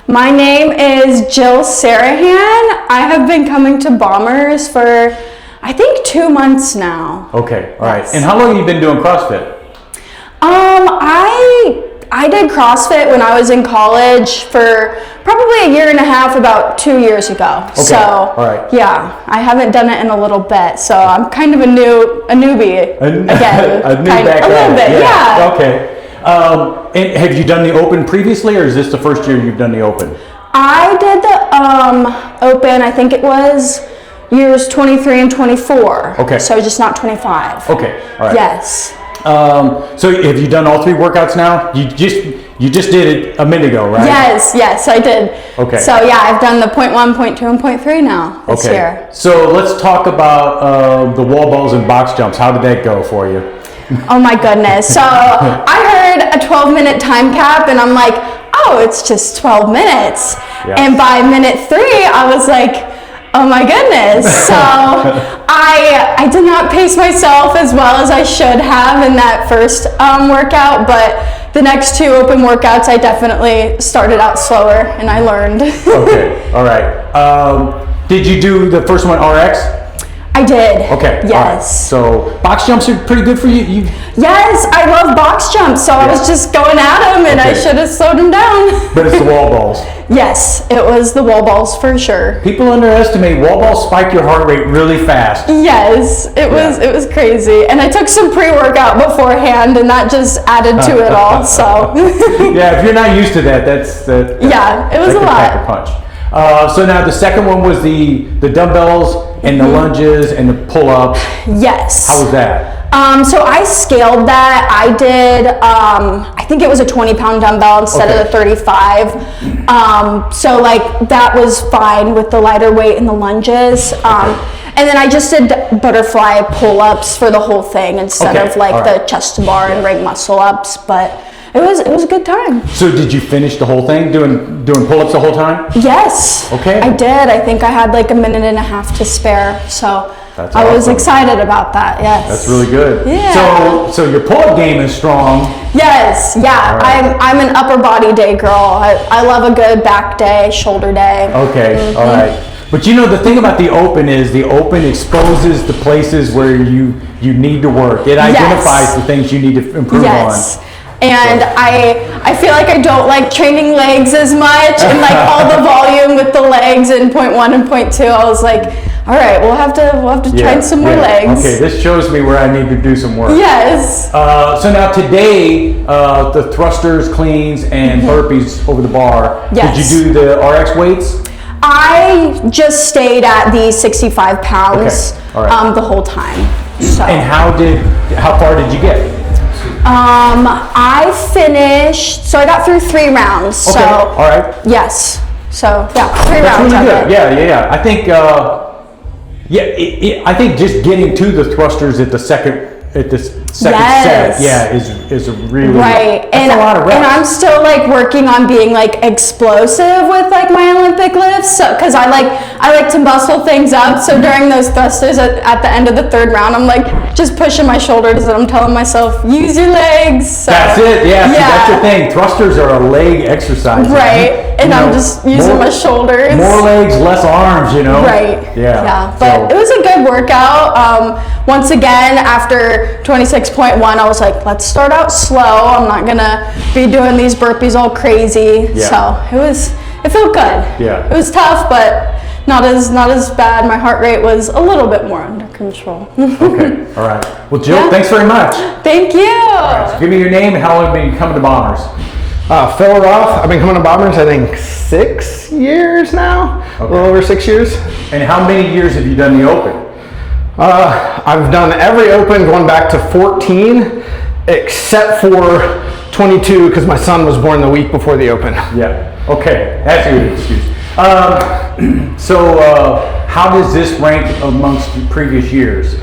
My name is Jill Sarahan. I have been coming to Bombers for, I think, 2 months now. Okay, all right. And how long have you been doing CrossFit? I did CrossFit when I was in college for probably 1.5 years, about 2 years ago. Okay, so, all right. Yeah, I haven't done it in a little bit, so I'm kind of a newbie again. A little bit, yeah. Okay. And have you done the Open previously, or is this the first year you've done the Open? I did the Open, I think it was years 23 and 24. Okay. So just not 25. Okay, all right. Yes. So have you done all 3 workouts now? You just did it a minute ago, right? Yes, I did. Okay. So yeah, I've done the 0.1, 0.2, and 0.3 now this year. So let's talk about the wall balls and box jumps. How did that go for you? Oh my goodness. So I heard a 12-minute time cap and I'm like, oh, it's just 12 minutes. Yeah. And by minute 3, I was like, oh my goodness. So I did not pace myself as well as I should have in that first workout, but the next 2 open workouts, I definitely started out slower and I learned. Okay, all right. Did you do the first one RX? I did. Okay. Yes. Right. So box jumps are pretty good for you. Yes, I love box jumps. So I was just going at them, and I should have slowed them down. But it's the wall balls. Yes, it was the wall balls for sure. People underestimate wall balls spike your heart rate really fast. Yes, it was crazy, and I took some pre-workout beforehand, and that just added to it all. So. Yeah, if you're not used to that, that's yeah, it was a lot. Pack a punch. So now the second one was the dumbbells and the lunges and the pull-ups. Yes. How was that? So I scaled that. I did, I think it was a 20-pound dumbbell instead of the 35. So like that was fine with the lighter weight and the lunges. And then I just did butterfly pull-ups for the whole thing instead of like the chest to bar and ring muscle ups. But it was a good time. So did you finish the whole thing doing pull-ups the whole time? Yes. Okay. I did. I think I had like 1.5 minutes to spare. So that's I was awesome. Excited about that. Yes. That's really good. Yeah. So your pull-up game is strong. Yes. Yeah. Right. I'm an upper body day girl. I love a good back day, shoulder day. Okay. All right. But the thing about the Open is the Open exposes the places where you need to work. It identifies the things you need to improve on. And I feel like I don't like training legs as much, and like all the volume with the legs in point 1 and point 2. I was like, all right, we'll have to train some more legs. Okay, this shows me where I need to do some work. Yes. So now today, the thrusters, cleans, and burpees over the bar. Yes. Did you do the RX weights? I just stayed at the 65 pounds the whole time. So. And how far did you get? I finished, so I got through 3 rounds. Okay, so, all right. Yes. So, 3 That's rounds really of good. it. Yeah. I think, I think just getting to the thrusters at the second set, is a really that's a lot of reps. And I'm still like working on being like explosive with like my Olympic lifts, because I like to muscle things up. So during those thrusters at the end of the 3rd round, I'm like just pushing my shoulders and I'm telling myself, use your legs. So, that's it. Yeah. See, that's the thing. Thrusters are a leg exercise. Right. And I'm just using my shoulders. More legs, less arms. Right. Yeah. But it was a good workout. Once again, after 26.1, I was like, let's start out slow. I'm not gonna be doing these burpees all crazy. Yeah. So it felt good. Yeah. It was tough, but not as bad. My heart rate was a little bit more under control. Okay. All right. Well, Jill, thanks very much. Thank you. All right, so give me your name and how long have you been coming to Bombers? Phil Roth. I've been coming to Bombers, I think 6 years now. A little over 6 years. And how many years have you done the Open? I've done every Open going back to 14, except for 22 because my son was born the week before the Open. Yeah. Okay. That's a good excuse. So how does this rank amongst the previous years?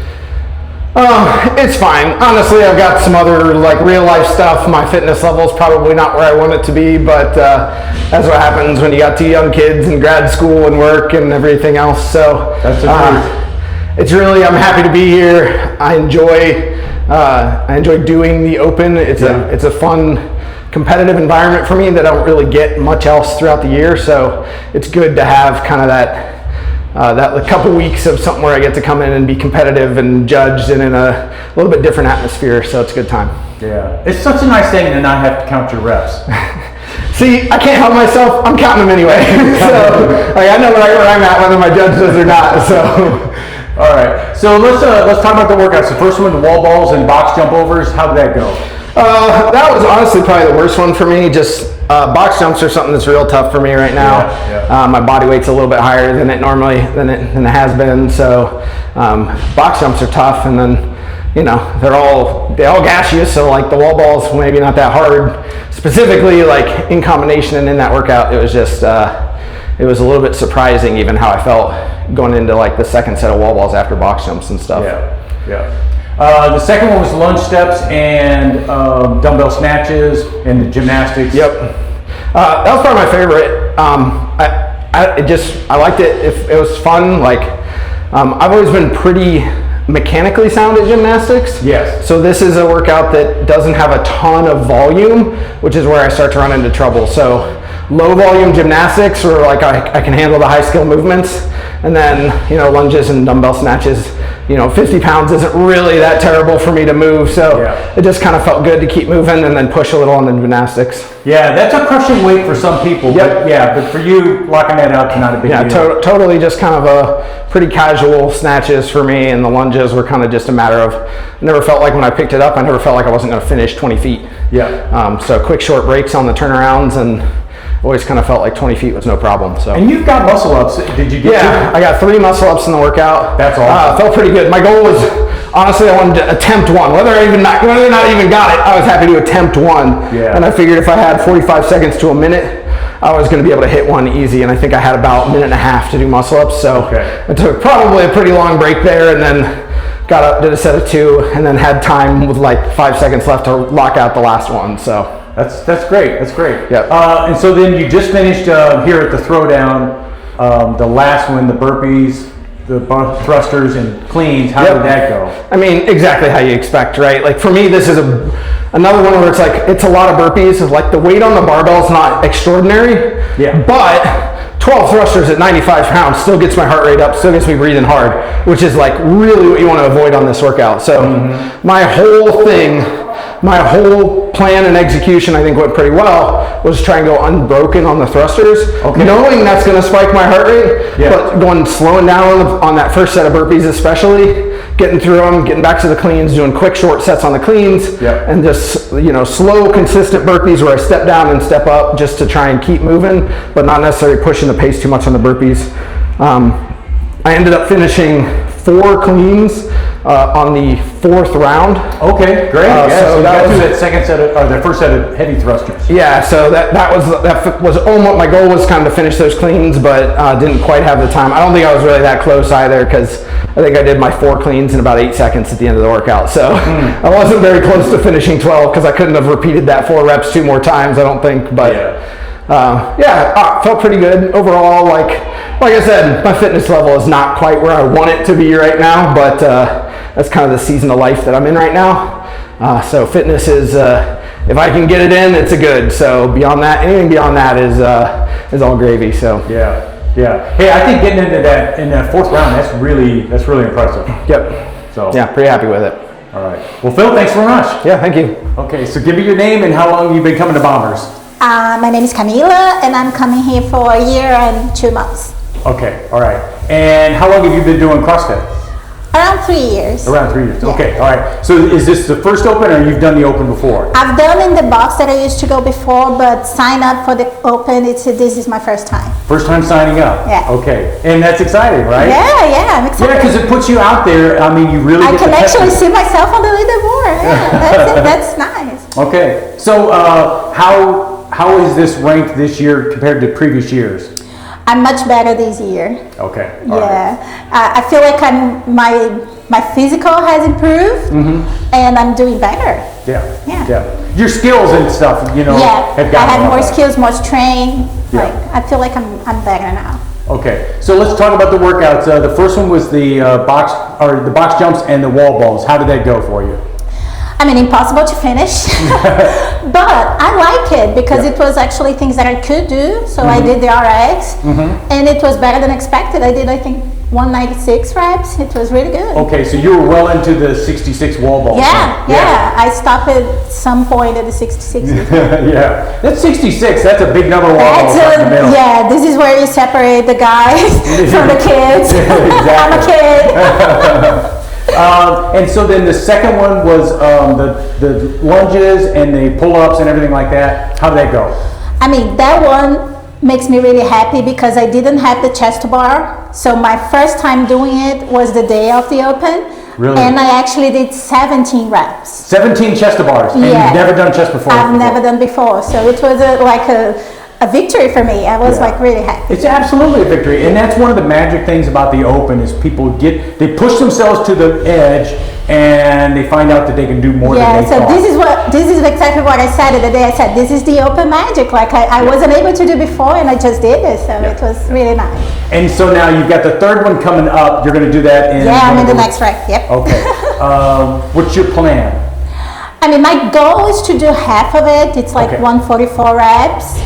It's fine. Honestly, I've got some other like real life stuff. My fitness level is probably not where I want it to be, but that's what happens when you got 2 young kids in grad school and work and everything else. So that's it's really, I'm happy to be here. I enjoy doing the Open. It's a fun, competitive environment for me that I don't really get much else throughout the year. So it's good to have kind of that couple weeks of something where I get to come in and be competitive and judged and in a little bit different atmosphere. So it's a good time. Yeah, it's such a nice thing to not have to count your reps. See, I can't help myself. I'm counting them anyway. So like, I know where I'm at, whether my judge does or not. So. All right, so let's talk about the workouts. The first one, the wall balls and box jump overs. How did that go? That was honestly probably the worst one for me. Just box jumps are something that's real tough for me right now. My body weight's a little bit higher than it normally than it has been. So box jumps are tough, and then they all gas you. So like the wall balls maybe not that hard. Specifically like in combination and in that workout, it was just it was a little bit surprising even how I felt going into like the second set of wall balls after box jumps and stuff. The second one was lunge steps and dumbbell snatches and the gymnastics. Yep. That was probably my favorite. I liked it. It was fun. Like I've always been pretty mechanically sound at gymnastics. Yes. So this is a workout that doesn't have a ton of volume, which is where I start to run into trouble. So low volume gymnastics, where like I can handle the high skill movements, and then lunges and dumbbell snatches. 50 pounds isn't really that terrible for me to move, so it just kind of felt good to keep moving and then push a little on the gymnastics. Yeah, that's a crushing weight for some people. Yep. But for you, locking that out, not a big deal. Yeah, totally just kind of a pretty casual snatches for me, and the lunges were kind of just a matter of, I never felt like when I picked it up, I never felt like I wasn't going to finish 20 feet. Yeah. So quick short breaks on the turnarounds, and always kind of felt like 20 feet was no problem. So. And you've got muscle ups. Did you get? Yeah, I got 3 muscle ups in the workout. That's awesome. Felt pretty good. My goal was, honestly, I wanted to attempt one. Whether I not even got it, I was happy to attempt one. Yeah. And I figured if I had 45 seconds to a minute, I was going to be able to hit one easy. And I think I had about a minute and a half to do muscle ups. So I took probably a pretty long break there, and then got up, did a set of 2, and then had time with like 5 seconds left to lock out the last one. So. That's great. That's great. Yeah. And so then you just finished here at the throwdown, the last one, the burpees, the thrusters and cleans. How did that go? I mean, exactly how you expect, right? Like for me, this is another one where it's a lot of burpees. Like the weight on the barbell is not extraordinary. Yeah. But 12 thrusters at 95 pounds still gets my heart rate up, still gets me breathing hard, which is like really what you want to avoid on this workout. So my whole plan and execution, I think, went pretty well, was try and go unbroken on the thrusters, knowing that's going to spike my heart rate, but slowing down on that first set of burpees especially, getting through them, getting back to the cleans, doing quick short sets on the cleans, and just slow consistent burpees where I step down and step up just to try and keep moving, but not necessarily pushing the pace too much on the burpees. I ended up finishing 4 cleans on the 4th round. Okay, great. So that was that second set of, or the first set of heavy thrusters. Yeah, so that was almost, my goal was kind of to finish those cleans, but didn't quite have the time. I don't think I was really that close either, because I think I did my 4 cleans in about 8 seconds at the end of the workout. So I wasn't very close to finishing 12, because I couldn't have repeated that 4 reps 2 more times, I don't think. But felt pretty good overall. Like I said, my fitness level is not quite where I want it to be right now, but that's kind of the season of life that I'm in right now. So fitness is, if I can get it in, it's a good. So beyond that, anything beyond that is all gravy. So yeah. Hey, I think getting into that in that 4th round, that's really impressive. Yep. So yeah, pretty happy with it. All right. Well, Phil, thanks very much. Yeah, thank you. Okay, so give me your name and how long you've been coming to Bombers. My name is Camila, and I'm coming here for a year and 2 months. Okay, all right. And how long have you been doing CrossFit? Around 3 years. Around 3 years. Yeah. Okay, all right. So is this the first Open, or you've done the Open before? I've done in the box that I used to go before, but sign up for the Open, this is my first time. First time signing up? Yeah. Okay, and that's exciting, right? Yeah, I'm excited. Yeah, because it puts you out there. I mean, you really I get can to test actually it. see myself on the leaderboard. Yeah, that's nice. Okay, so how is this ranked this year compared to previous years? I'm much better this year. Okay. All yeah, right. I feel like my physical has improved, and I'm doing better. Yeah. Your skills and stuff, have gotten I have more better. skills, more trained. Yeah. I feel like I'm better now. Okay, so let's talk about the workouts. The first one was the box jumps and the wall balls. How did that go for you? I mean, impossible to finish, but I like it because it was actually things that I could do. So I did the RX, and it was better than expected. I did, I think, 196 reps. It was really good. Okay, so you were well into the 66 wall balls. Yeah. I stopped at some point at the 66. Yeah, that's 66. That's a big number of wall balls in the middle. Yeah, this is where you separate the guys from the kids. I'm a kid. And so then the second one was the lunges and the pull-ups and everything like that. How did that go? I mean, that one makes me really happy because I didn't have the chest bar. So my first time doing it was the day of the Open. Really? And I actually did 17 reps. 17 chest to bars. And you've never done chest before? I've never done before. So it was like a victory for me. I was like really happy. It's absolutely a victory, and that's one of the magic things about the Open is people they push themselves to the edge and they find out that they can do more than they thought. This is exactly what I said the day I said this is the Open magic. Like I wasn't able to do before, and I just did it. So it was really nice. And so now you've got the third one coming up. You're going to do that in I'm in the next rack. Yep. Okay. What's your plan? I mean, my goal is to do half of it. It's like 144 reps.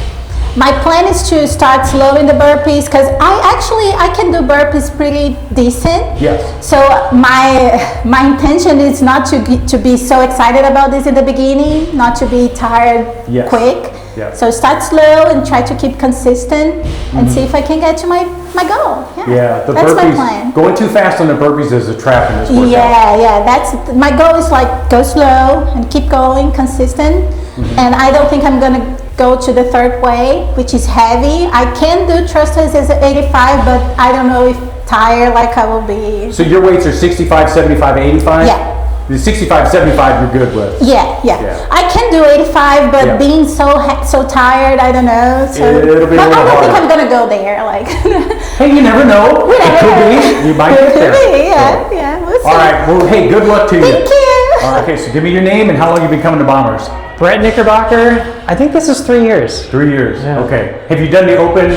My plan is to start slow in the burpees because I can do burpees pretty decent. Yes. So my intention is not to be so excited about this in the beginning, not to be tired quick. Yeah. So start slow and try to keep consistent and see if I can get to my goal. Yeah, the that's burpees, my plan. Going too fast on the burpees is a trap in this workout. Yeah, that's my goal is like go slow and keep going consistent. And I don't think I'm gonna go to the third weight, which is heavy. I can do thrusters as 85, but I don't know if tired like I will be. So your weights are 65, 75, 85? Yeah. The 65, 75 you're good with? Yeah. I can do 85, but being so tired, I don't know. So, it'll be but a little I don't think harder. I'm gonna go there. Like. Hey, you never know. It could be. You might get there. Could be, yeah. We'll see. All right. Well, hey, good luck to you. Thank you. All right, okay, so give me your name and how long you've been coming to Bombers. Brett Knickerbocker. I think this is 3 years. 3 years. Yeah. Okay. Have you done the Open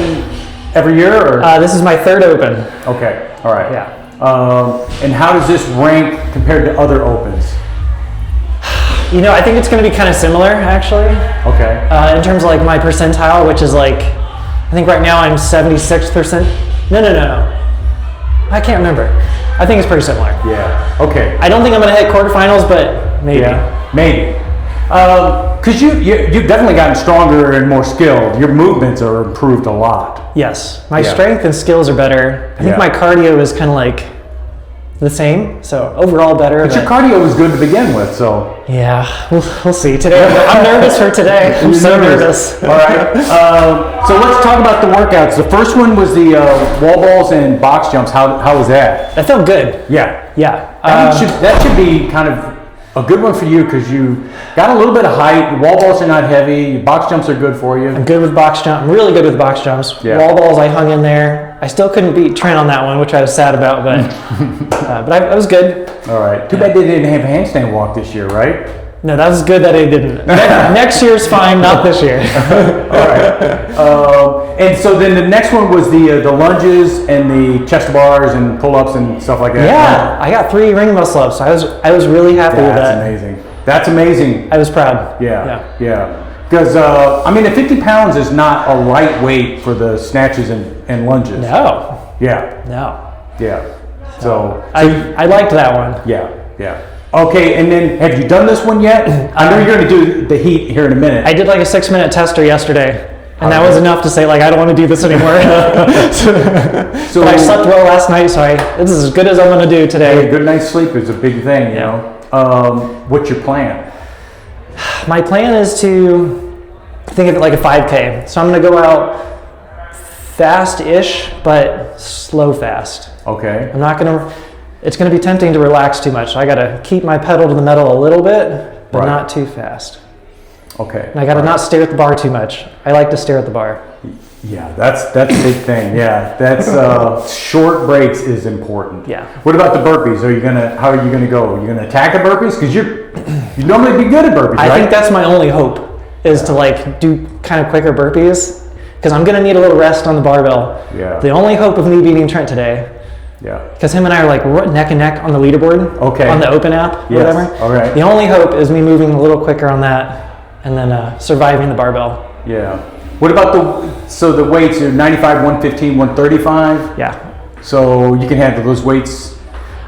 every year? Or? This is my third Open. Okay. All right. Yeah. And how does this rank compared to other Opens? You know, I think it's going to be kind of similar, actually. Okay. In terms of like my percentile, which is like, I think right now I'm 76%. No. I can't remember. I think it's pretty similar. Yeah. Okay. I don't think I'm going to hit quarterfinals, but maybe. Yeah, maybe. Because you've definitely gotten stronger and more skilled. Your movements are improved a lot. Yes. My strength and skills are better. I think my cardio is kind of like the same, so overall better. But your cardio was good to begin with, so. Yeah, we'll see. Today, I'm nervous for today. I'm so nervous. All right. So let's talk about the workouts. The first one was the wall balls and box jumps. How was that? That felt good. Yeah. Yeah. That should be kind of a good one for you because you got a little bit of height. Your wall balls are not heavy. Your box jumps are good for you. I'm good with box jump. I'm really good with box jumps. Yeah. Wall balls, I hung in there. I still couldn't beat Trent on that one, which I was sad about, but I was good. All right. Too bad they didn't have a handstand walk this year, right? No, that was good that they didn't. Next year's fine, not this year. All right. And so then the next one was the lunges and the chest bars and pull-ups and stuff like that. Yeah, I got 3 ring muscle ups. I was really happy with that. That's amazing. That's amazing. I was proud. Yeah. Because I mean, the 50 pounds is not a light weight for the snatches and lunges. No. Yeah. No. Yeah. So I liked that one. Yeah. Okay, and then have you done this one yet? I know you're going to do the heat here in a minute. I did like a 6-minute tester yesterday, and that was enough to say like I don't want to do this anymore. So but I slept well last night, so this is as good as I'm going to do today. Hey, good night's sleep is a big thing, you know. What's your plan? My plan is to think of it like a 5K. So I'm going to go out fast-ish, but slow fast. Okay. I'm not going to. It's going to be tempting to relax too much. So I got to keep my pedal to the metal a little bit, but not too fast. Okay. And I got to not stare at the bar too much. I like to stare at the bar. Yeah, that's a big thing. Yeah, that's short breaks is important. Yeah. What about the burpees? How are you gonna go? Are you gonna attack the burpees? Because you normally be good at burpees, right? I think that's my only hope is to like do kind of quicker burpees because I'm gonna need a little rest on the barbell. Yeah. The only hope of me beating Trent today. Yeah. Because him and I are like neck and neck on the leaderboard. Okay. On the Open app, or whatever. All right. The only hope is me moving a little quicker on that, and then surviving the barbell. Yeah. What about the weights are 95, 115, 135? Yeah. So you can handle those weights?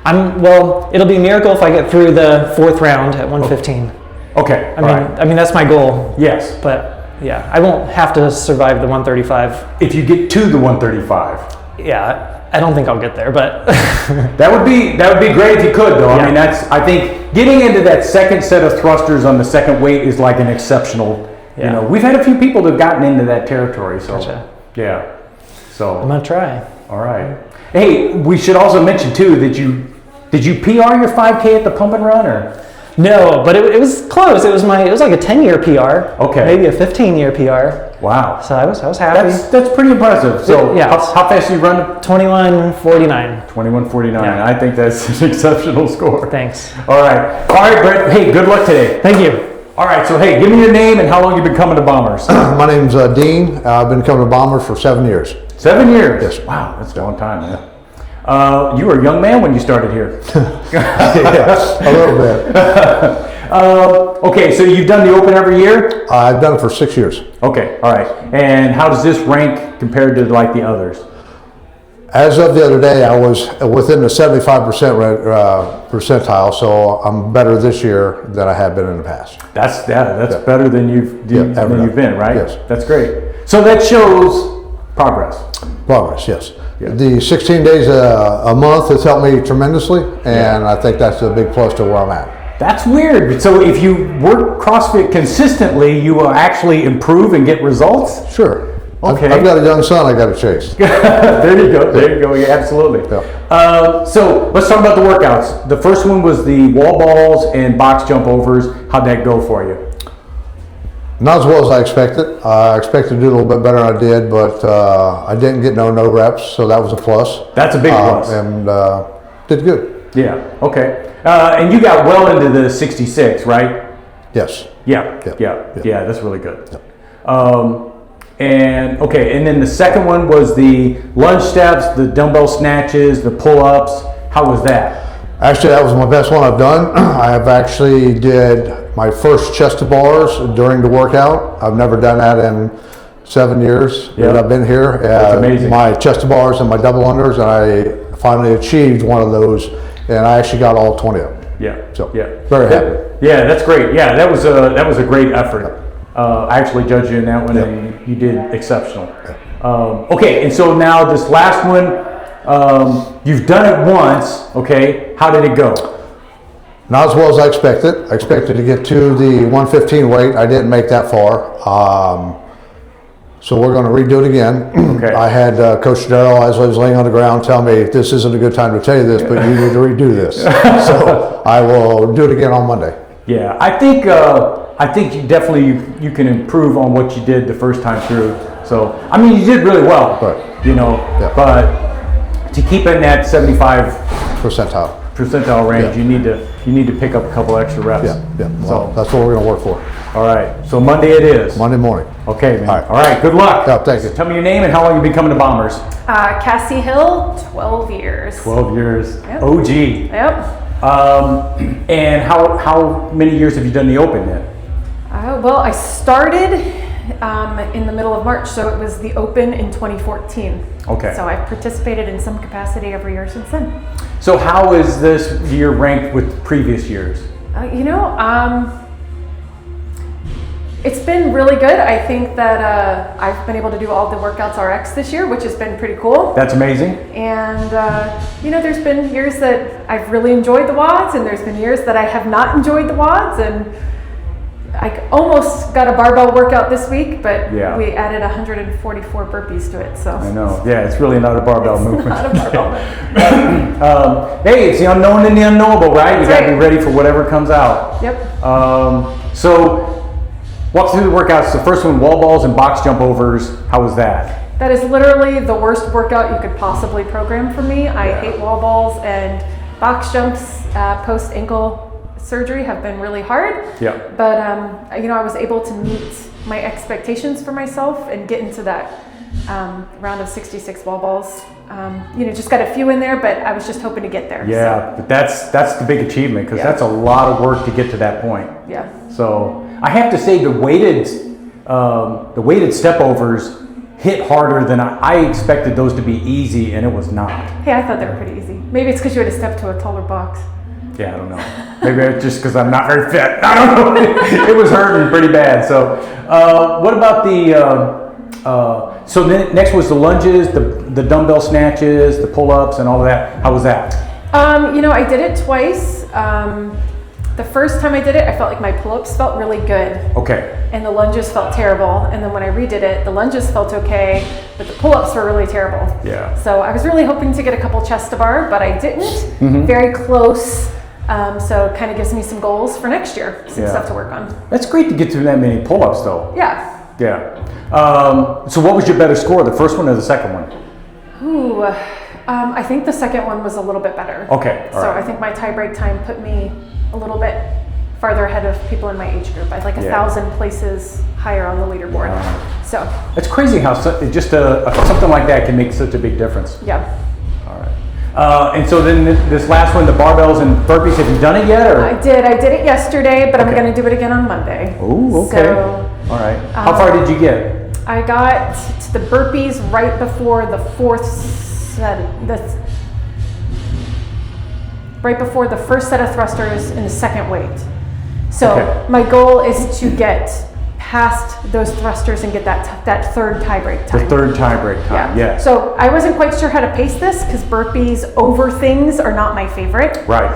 It'll be a miracle if I get through the 4th round at 115. Okay. I mean that's my goal. Yes. But yeah, I won't have to survive the 135. If you get to the 135. Yeah. I don't think I'll get there, but that would be great if you could, though. I mean, I think getting into that second set of thrusters on the second weight is like an exceptional. Yeah. You know, we've had a few people that have gotten into that territory. So gotcha. Yeah. So I'm gonna try. All right. Hey, we should also mention too that did you PR your 5K at the Pump and Run or? No, but it was close. It was like a 10-year PR. Okay. Maybe a 15-year PR. Wow. So I was happy. That's pretty impressive. So yeah. How fast you run? 21:49. 21:49. Yeah. I think that's an exceptional score. Thanks. All right, Brett. Hey, good luck today. Thank you. All right. So hey, give me your name and how long you've been coming to Bombers. My name's Dean. I've been coming to Bombers for 7 years. 7 years. Yes. Wow, that's a long time, man. You were a young man when you started here. Yeah, a little bit. Okay, so you've done the Open every year? I've done it for 6 years. Okay, all right. And how does this rank compared to like the others? As of the other day, I was within the 75% percentile, so I'm better this year than I have been in the past. That's better than you've been, right? Yes. That's great. So that shows progress. Progress, yes. Yeah. The 16 days a month has helped me tremendously, and I think that's a big plus to where I'm at. That's weird. So if you work CrossFit consistently, you will actually improve and get results? Sure. Okay. I've got a young son I got to chase. There you go. Yeah, absolutely. Yeah. So let's talk about the workouts. The first one was the wall balls and box jump overs. How'd that go for you? Not as well as I expected. I expected to do a little bit better than I did, but I didn't get no reps, so that was a plus. That's a big plus. And did good. Yeah, okay. And you got well into the 66, right? Yes. Yeah, that's really good. And then the second one was the lunge steps, the dumbbell snatches, the pull-ups. How was that? Actually, that was my best one I've done. I have actually did my first chest to bars during the workout. I've never done that in 7 years Yeah. that I've been here. That's amazing. My chest to bars and my double unders, and I finally achieved one of those, and I actually got all 20 of them. Yeah. So yeah. very happy. Yeah, that's great. Yeah, that was a great effort. I actually judged you in that one, and you did exceptional. Okay, and so now this last one, you've done it once. Okay, how did it go? Not as well as I expected. I expected to get to the 115 weight. I didn't make that far. So we're going to redo it again. Okay. I had Coach Darrell, as I was laying on the ground, tell me, this isn't a good time to tell you this, but you need to redo this. So I will do it again on Monday. Yeah, I think you definitely you can improve on what you did the first time through. So I mean, you did really well, but but to keep in that 75 percentile range, you need to pick up a couple extra reps. Yeah. Well, that's what we're going to work for. All right. So Monday it is. Monday morning. Okay, man. All right. Good luck. Yeah, thank you. Tell me your name and how long you've been coming to Bombers. Cassie Hill, 12 years. 12 years. Yep. OG. Yep. And how many years have you done the Open then? Well, I started in the middle of March, so it was the Open in 2014. Okay. So I've participated in some capacity every year since then. So how is this year ranked with previous years? It's been really good. I think that I've been able to do all the workouts RX this year, which has been pretty cool. That's amazing. And there's been years that I've really enjoyed the WODs, and there's been years that I have not enjoyed the WODs, and I almost got a barbell workout this week, but we added 144 burpees to it. So I know. Yeah, it's really not a barbell movement. Not a barbell hey, it's the unknown and the unknowable, right? You got to be ready for whatever comes out. Yep. So walk through the workouts. The first one, wall balls and box jump overs. How was that? That is literally the worst workout you could possibly program for me. I hate wall balls, and box jumps post ankle surgery have been really hard. Yeah. But I was able to meet my expectations for myself and get into that round of 66 wall balls. Just got a few in there, but I was just hoping to get there. Yeah, but that's the big achievement, because that's a lot of work to get to that point. Yeah. So I have to say the weighted step overs hit harder than I expected those to be easy, and it was not. Hey, I thought they were pretty easy. Maybe it's because you had to step to a taller box. Yeah, I don't know. Maybe it's just because I'm not very fit. I don't know. It was hurting pretty bad. So what about so then next was the lunges, the dumbbell snatches, the pull-ups, and all of that. How was that? I did it twice. The first time I did it, I felt like my pull-ups felt really good. Okay. And the lunges felt terrible. And then when I redid it, the lunges felt okay, but the pull-ups were really terrible. Yeah. So I was really hoping to get a couple chest to bar, but I didn't. Mm-hmm. Very close. So it kind of gives me some goals for next year, some stuff to work on. That's great to get through that many pull-ups, though. Yeah. Yeah. So what was your better score, the first one or the second one? Ooh, I think the second one was a little bit better. Okay. So I think my tie break time put me a little bit farther ahead of people in my age group. I had like 1,000 places higher on the leaderboard. Wow. So it's crazy how just something like that can make such a big difference. Yeah. All right. And so then this last one, the barbells and burpees, have you done it yet? Or? I did it yesterday, but I'm going to do it again on Monday. Oh, okay. So, all right. How far did you get? I got to the burpees right before the first set of thrusters in the second weight. So my goal is to get past those thrusters and get that third tie break time. The third tie break time, yeah. So I wasn't quite sure how to pace this, because burpees over things are not my favorite. Right.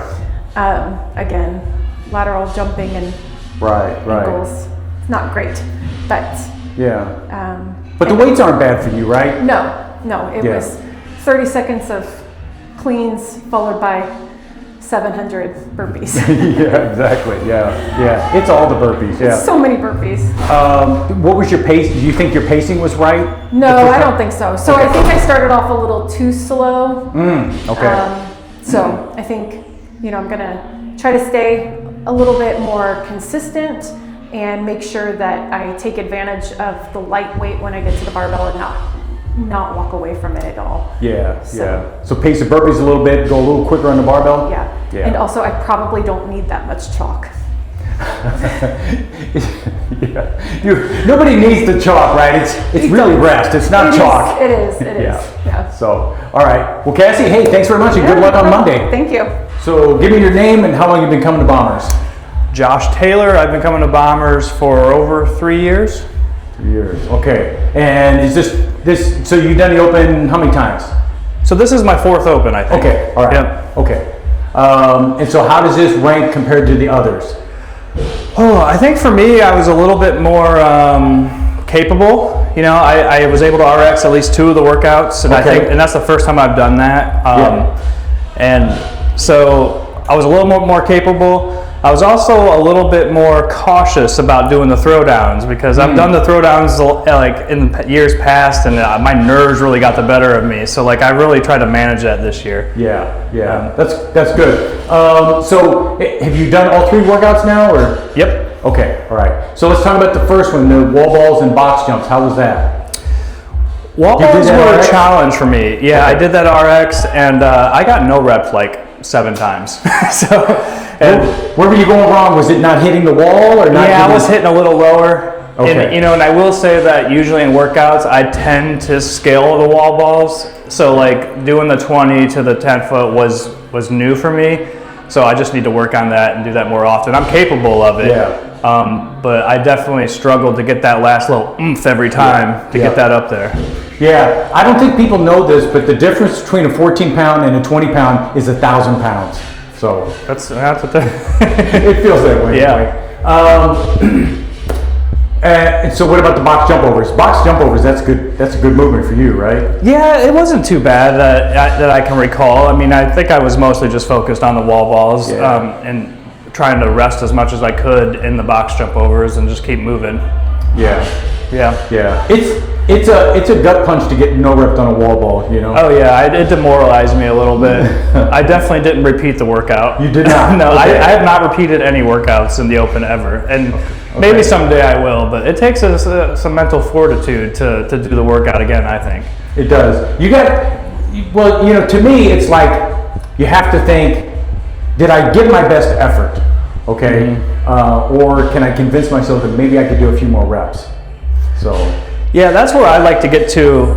Again, lateral jumping and ankles, it's not great, but. Yeah. But the weights aren't bad for you, right? No, it was 30 seconds of cleans followed by 700 burpees. Yeah, exactly. Yeah. It's all the burpees. Yeah. So many burpees. What was your pace? Do you think your pacing was right? No, I don't think so. So I think I started off a little too slow. Okay. So I think I'm gonna try to stay a little bit more consistent and make sure that I take advantage of the light weight when I get to the barbell and not walk away from it at all. Yeah. So pace the burpees a little bit, go a little quicker on the barbell? Yeah. And also I probably don't need that much chalk. Nobody needs the chalk, right? It's really rest. It's not chalk. It is. Yeah. So, all right. Well, Cassie, hey, thanks very much and good luck on Monday. Thank you. So, give me your name and how long you've been coming to Bombers. Josh Taylor. I've been coming to Bombers for over 3 years. 3 years. Okay. And is this? So you've done the Open how many times? So this is my 4th Open, I think. Okay. All right. Yep. Okay. And so how does this rank compared to the others? Oh, I think for me, I was a little bit more capable. You know, I was able to RX at least 2 of the workouts, and I think, and that's the first time I've done that. And so I was a little more capable. I was also a little bit more cautious about doing the throwdowns because I've done the throwdowns like in years past, and my nerves really got the better of me. So like I really tried to manage that this year. Yeah. That's good. So have you done all 3 workouts now, or? Yep. Okay. All right. So let's talk about the first one, the wall balls and box jumps. How was that? Wall balls were a challenge for me. Yeah, I did that RX, and I got no reps like 7 times. So. And where were you going wrong? Was it not hitting the wall or not? Yeah, I was hitting a little lower. Okay. And, and I will say that usually in workouts, I tend to scale the wall balls. So like doing the 20 to the 10 foot was new for me. So I just need to work on that and do that more often. I'm capable of it. Yeah. But I definitely struggled to get that last little oomph every time to get that up there. Yeah, I don't think people know this, but the difference between a 14-pound and a 20-pound is 1,000 pounds. So that's what it feels that way. Yeah. And so what about the box jump overs? Box jump overs, that's good. That's a good movement for you, right? Yeah, it wasn't too bad that I can recall. I mean, I think I was mostly just focused on the wall balls and trying to rest as much as I could in the box jump overs and just keep moving. Yeah. It's a gut punch to get no rep on a wall ball, you know? Oh yeah, it demoralized me a little bit. I definitely didn't repeat the workout. You did not? No, I have not repeated any workouts in the Open ever. And maybe someday I will, but it takes some mental fortitude to do the workout again, I think. It does. Well, you know, to me, it's like you have to think, did I give my best effort? Okay. Or can I convince myself that maybe I could do a few more reps? So. Yeah, that's where I like to get to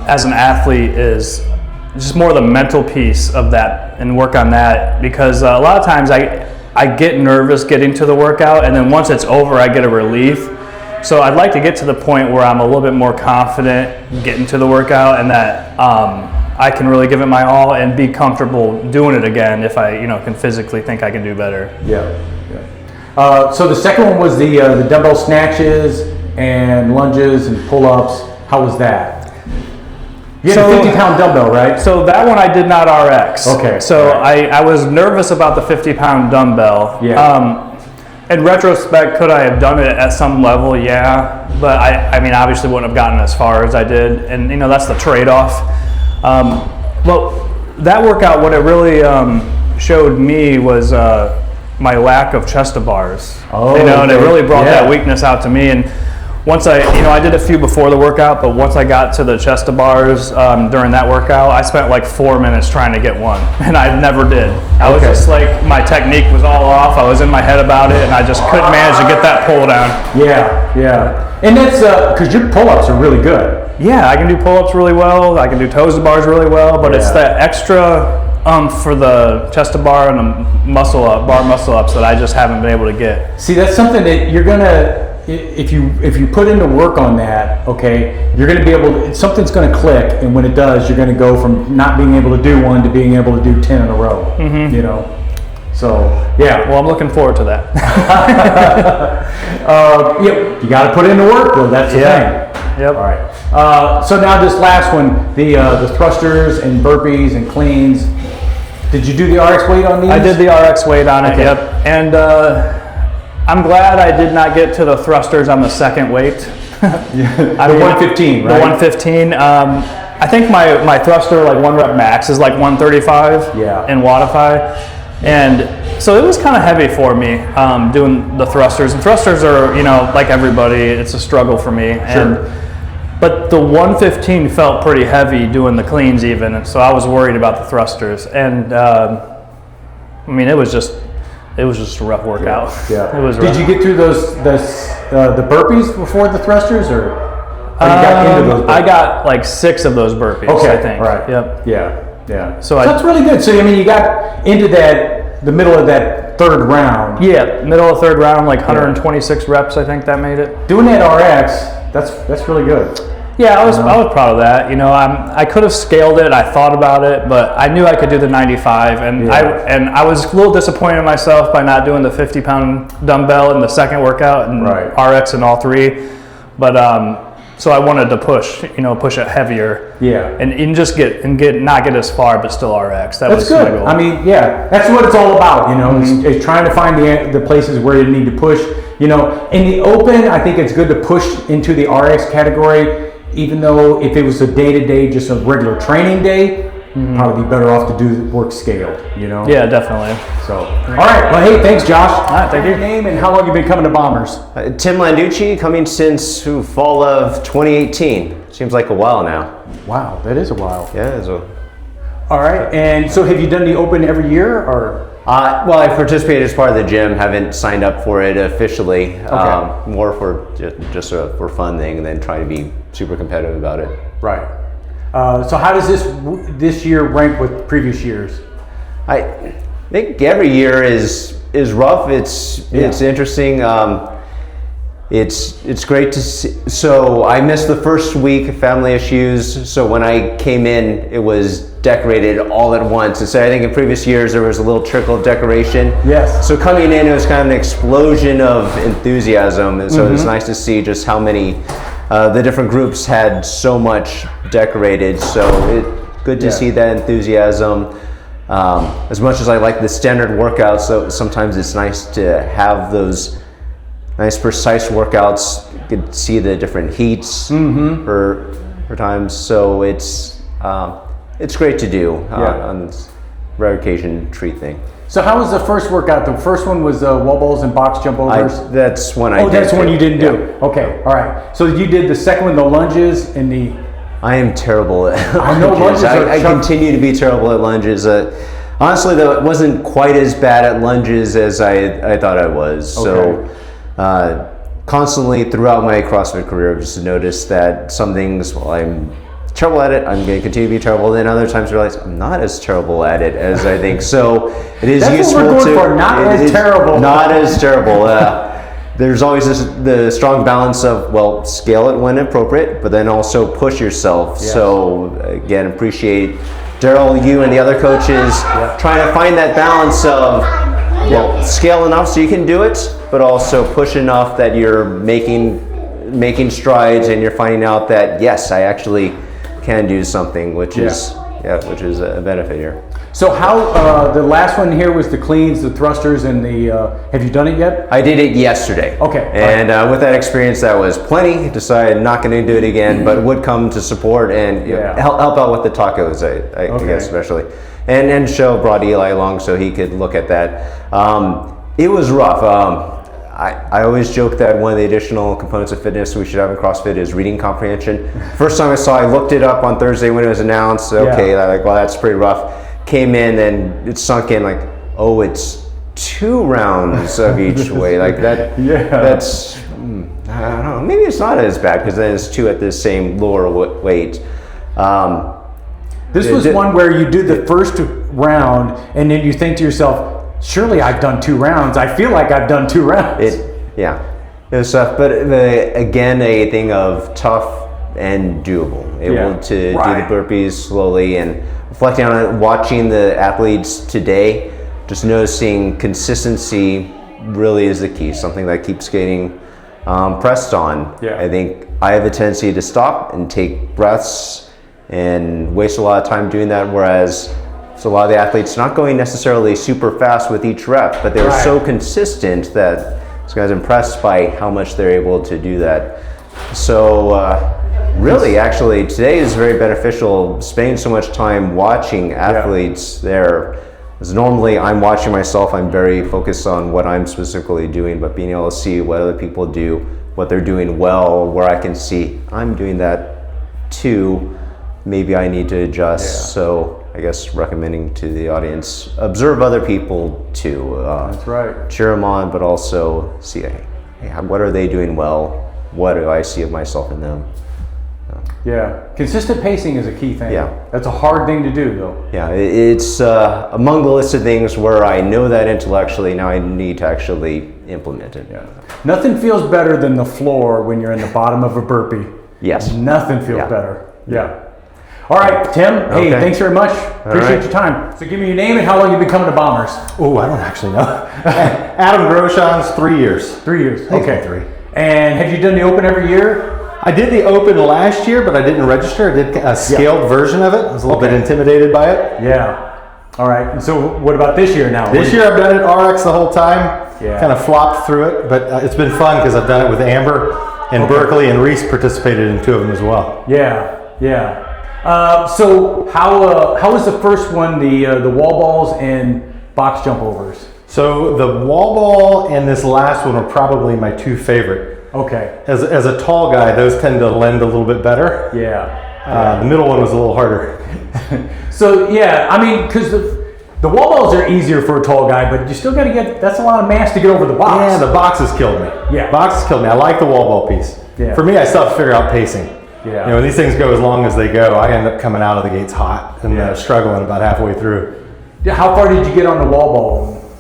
as an athlete is just more the mental piece of that and work on that because a lot of times I get nervous getting to the workout and then once it's over I get a relief. So I'd like to get to the point where I'm a little bit more confident getting to the workout and that I can really give it my all and be comfortable doing it again if I can physically think I can do better. Yeah. So the second one was the dumbbell snatches and lunges and pull-ups. How was that? You had a 50-pound dumbbell, right? So that one I did not RX. Okay. So I was nervous about the 50-pound dumbbell. Yeah. In retrospect, could I have done it at some level? Yeah. But I mean, obviously wouldn't have gotten as far as I did. And, that's the trade-off. Well, that workout, what it really showed me was my lack of chest-to-bars. And it really brought that weakness out to me. And once I did a few before the workout, but once I got to the chest-to-bars during that workout, I spent like 4 minutes trying to get one, and I never did. I was just like, my technique was all off. I was in my head about it, and I just couldn't manage to get that pull down. Yeah. And that's because your pull-ups are really good. Yeah, I can do pull-ups really well. I can do toes to bars really well, but it's that extra for the chest to bar and the bar muscle ups that I just haven't been able to get. See, that's something that you're gonna, if you put into work on that, you're gonna be able. Something's gonna click, and when it does, you're gonna go from not being able to do one to being able to do 10 in a row. Mm-hmm. So yeah. Well, I'm looking forward to that. You got to put in the work, though. That's the thing. Yep. All right. So now this last one, the thrusters and burpees and cleans. Did you do the RX weight on these? I did the RX weight on it. Yep. And I'm glad I did not get to the thrusters on the second weight. The 115, right? The 115. I think my thruster, like 1 rep max, is like 135 in Wattify. And so it was kind of heavy for me doing the thrusters. And thrusters are, like everybody, it's a struggle for me. Sure. But the 115 felt pretty heavy doing the cleans even. And so I was worried about the thrusters. And I mean, it was it was just a rough workout. Yeah. It was Did rough. you get through the burpees before the thrusters, or you got into those burpees? I got like 6 of those burpees, Okay, I think. right. Yep. Yeah. So that's really good. So, I mean, you got into the middle of that third round. Yeah, middle of third round, like 126 reps, I think that made it. Doing that RX, that's really good. Yeah, I was proud of that. You know, I could have scaled it. I thought about it, but I knew I could do the 95, and I was a little disappointed in myself by not doing the 50-pound dumbbell in the second workout and RX in all 3. But so I wanted to push it heavier. Yeah. And just not get as far, but still RX. That was good. my goal. I mean, that's what it's all about. You know, it's trying to find the places where you need to push. You know, in the open, I think it's good to push into the RX category. Even though if it was a day-to-day, just a regular training day, probably be better off to do work scaled, you know? Yeah, definitely. So, all right. Well, hey, thanks, Josh. All right, thank you. Your name and how long you been coming to Bombers? Tim Landucci, coming since fall of 2018. Seems like a while now. Wow, that is a while. Yeah, all right. And so have you done the Open every year, or? Well, I participated as part of the gym. Haven't signed up for it officially. Okay. More for just a for fun thing, and then try to be super competitive about it. Right. So how does this year rank with previous years? I think every year is rough. It's interesting. It's great to see. So I missed the first week, family issues. So when I came in, it was decorated all at once. And so I think in previous years there was a little trickle of decoration. Yes. So coming in, it was kind of an explosion of enthusiasm. And so it was nice to see just how many the different groups had so much decorated. So good to see that enthusiasm. As much as I like the standard workouts, so sometimes it's nice to have those nice precise workouts. You can see the different heats for times. So it's great to do on this rare occasion treat thing. So how was the first workout? The first one was wall balls and box jump overs? That's when I did. Oh, that's one you didn't do. Okay, all right. So you did the second one, the lunges and the... I am terrible at I know lunges. I continue to be terrible at lunges. Honestly, though, it wasn't quite as bad at lunges as I thought I was. Okay. So constantly throughout my CrossFit career, I've just noticed that some things, well, I'm terrible at it, I'm going to continue to be terrible. Then other times I realize I'm not as terrible at it as I think. So it is That's useful what we're going to... for, not as terrible. Not as terrible. There's always the strong balance of, well, scale it when appropriate, but then also push yourself. Yes. So again, appreciate Daryl, you and the other coaches trying to find that balance of, well, scale enough so you can do it, but also push enough that you're making strides and you're finding out that, yes, I actually can do something, which is a benefit here. So how, the last one here was the cleans, the thrusters, and the, have you done it yet? I did it yesterday. Okay. And with that experience, that was plenty. Decided not going to do it again, but would come to support and help out with the tacos, I guess, especially. And show brought Eli along so he could look at that. It was rough. I always joke that one of the additional components of fitness we should have in CrossFit is reading comprehension. First time I looked it up on Thursday when it was announced. Okay, well, that's pretty rough. Came in and it sunk in like, oh, it's 2 rounds of each way. Like that. That's, I don't know, maybe it's not as bad because then it's 2 at the same lower weight. This was one where you do the first round and then you think to yourself, surely I've done 2 rounds. I feel like I've done 2 rounds. It was tough, but again, a thing of tough and doable. Able to do the burpees slowly and reflecting on it, watching the athletes today, just noticing consistency really is the key. Something that keeps getting pressed on. I think I have a tendency to stop and take breaths and waste a lot of time doing that, whereas so a lot of the athletes not going necessarily super fast with each rep, but they were so consistent that this guy's impressed by how much they're able to do that. So really, actually, today is very beneficial, spending so much time watching athletes there. Because normally I'm watching myself, I'm very focused on what I'm specifically doing, but being able to see what other people do, what they're doing well, where I can see I'm doing that too, maybe I need to adjust. So I guess recommending to the audience, observe other people too. That's right. Cheer them on, but also see, hey, what are they doing well? What do I see of myself in them? Yeah, consistent pacing is a key thing. Yeah. That's a hard thing to do, though. Yeah, it's among the list of things where I know that intellectually, now I need to actually implement it. Yeah. Nothing feels better than the floor when you're in the bottom of a burpee. Yes. Nothing feels better. Yeah. All right, Tim. Hey, thanks very much. Appreciate your time. So give me your name and how long you've been coming to Bombers. Oh, I don't actually know. Adam Groshans, 3 years. 3 years. Okay. 3. And have you done the Open every year? I did the Open last year, but I didn't register. I did a scaled version of it. I was a little bit intimidated by it. Yeah. All right. And so what about this year now? This year I've done it RX the whole time. Yeah. Kind of flopped through it, but it's been fun because I've done it with Amber and Berkeley, and Reese participated in 2 of them as well. Yeah. Yeah. So how was the first one, the wall balls and box jump overs? So the wall ball and this last one are probably my 2 favorite. Okay. As a tall guy, those tend to lend a little bit better. Yeah. The middle one was a little harder. So yeah, I mean, because the wall balls are easier for a tall guy, but you still got to that's a lot of mass to get over the box. Yeah, the boxes killed me. Yeah. Boxes killed me. I like the wall ball piece. Yeah. For me, I still have to figure out pacing. Yeah. You know, when these things go as long as they go, I end up coming out of the gates hot and struggling about halfway through. How far did you get on the wall ball?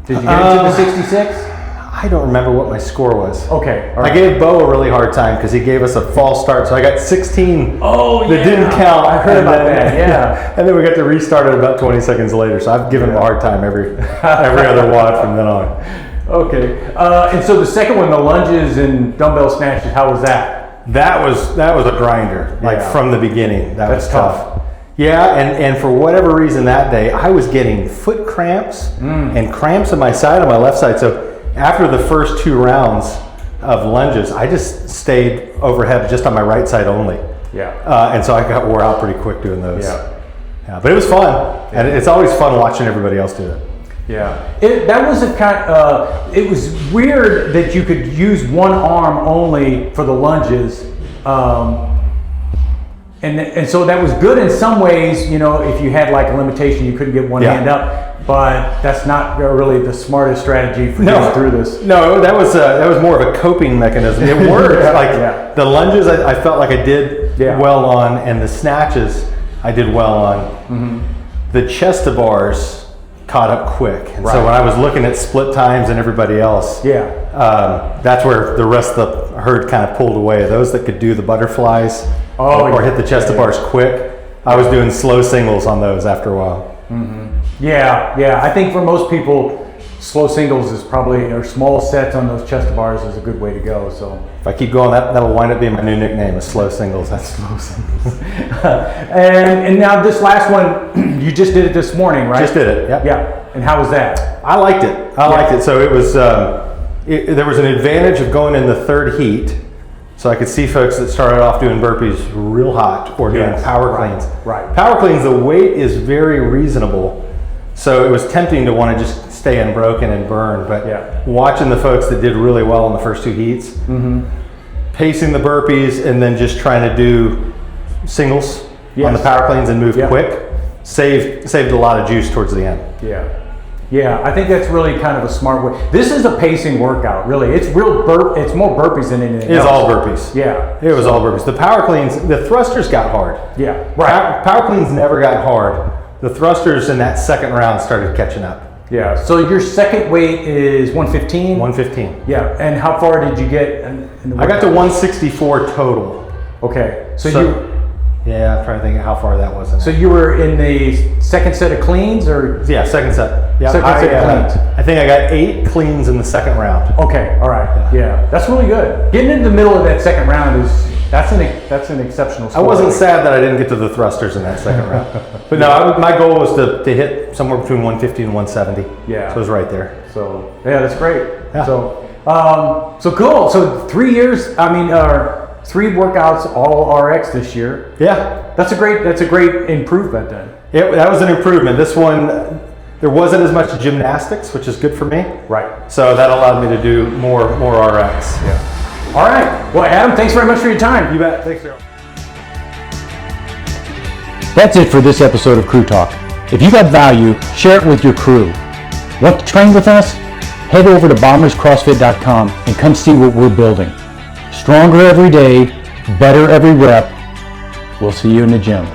Did you get into the 66? I don't remember what my score was. Okay. All right. I gave Bo a really hard time because he gave us a false start, so I got 16 that didn't count. I heard about that, yeah. And then we got to restart it about 20 seconds later, so I've given him a hard time every other WOD from then on. Okay. And so the second one, the lunges and dumbbell snatches, how was that? That was a grinder, from the beginning. That's tough. Yeah, and for whatever reason that day, I was getting foot cramps and cramps on my side, on my left side. So after the first 2 rounds of lunges, I just stayed overhead just on my right side only. Yeah. And so I got wore out pretty quick doing those. Yeah. But it was fun, and it's always fun watching everybody else do it. Yeah. That was it was weird that you could use one arm only for the lunges. And so that was good in some ways, you know, if you had like a limitation, you couldn't get one hand up. But that's not really the smartest strategy for getting through this. No, that was more of a coping mechanism. It worked. The lunges, I felt like I did well on, and the snatches I did well on. Mm-hmm. The chest to bars caught up quick, and so when I was looking at split times and everybody else, that's where the rest of the herd kind of pulled away. Those that could do the butterflies or hit the chest to bars quick, I was doing slow singles on those after a while. Mm-hmm. Yeah. I think for most people, slow singles is probably, or small sets on those chest to bars is a good way to go. So if I keep going, that'll wind up being my new nickname, is slow singles. That's slow singles. and now this last one, you just did it this morning, right? Just did it. Yep. Yeah. And how was that? I liked it. I liked it. So it was there was an advantage of going in the 3rd heat. So I could see folks that started off doing burpees real hot or doing power cleans. Right. Power cleans, the weight is very reasonable. So it was tempting to want to just stay unbroken and burn. But watching the folks that did really well in the first 2 heats, pacing the burpees and then just trying to do singles on the power cleans and move quick, saved a lot of juice towards the end. Yeah, I think that's really kind of a smart way. This is a pacing workout, really. It's it's more burpees than anything else. It's all burpees. Yeah. It was all burpees. The power cleans, the thrusters got hard. Yeah, right. Power cleans never got hard. The thrusters in that second round started catching up. Yeah, so your second weight is 115? 115. Yeah, and how far did you get in the I got to 164 total. Okay, so yeah, I'm trying to think how far that was. So you were in the second set of cleans, or? Yeah, second set. Yeah, second set of cleans. I think I got 8 cleans in the second round. Okay, all right. Yeah, that's really good. Getting into the middle of that second round that's an exceptional score. I wasn't sad that I didn't get to the thrusters in that second round. But no, my goal was to hit somewhere between 150 and 170. Yeah. So it was right there. So yeah, that's great. Yeah. So cool. So 3 years. 3 workouts, all RX this year. Yeah. That's a great improvement then. Yeah, that was an improvement. This one, there wasn't as much gymnastics, which is good for me. Right. So that allowed me to do more RX. Yeah. All right. Well, Adam, thanks very much for your time. You bet. Thanks, Daryl. That's it for this episode of Crew Talk. If you got value, share it with your crew. Want to train with us? Head over to bomberscrossfit.com and come see what we're building. Stronger every day, better every rep. We'll see you in the gym.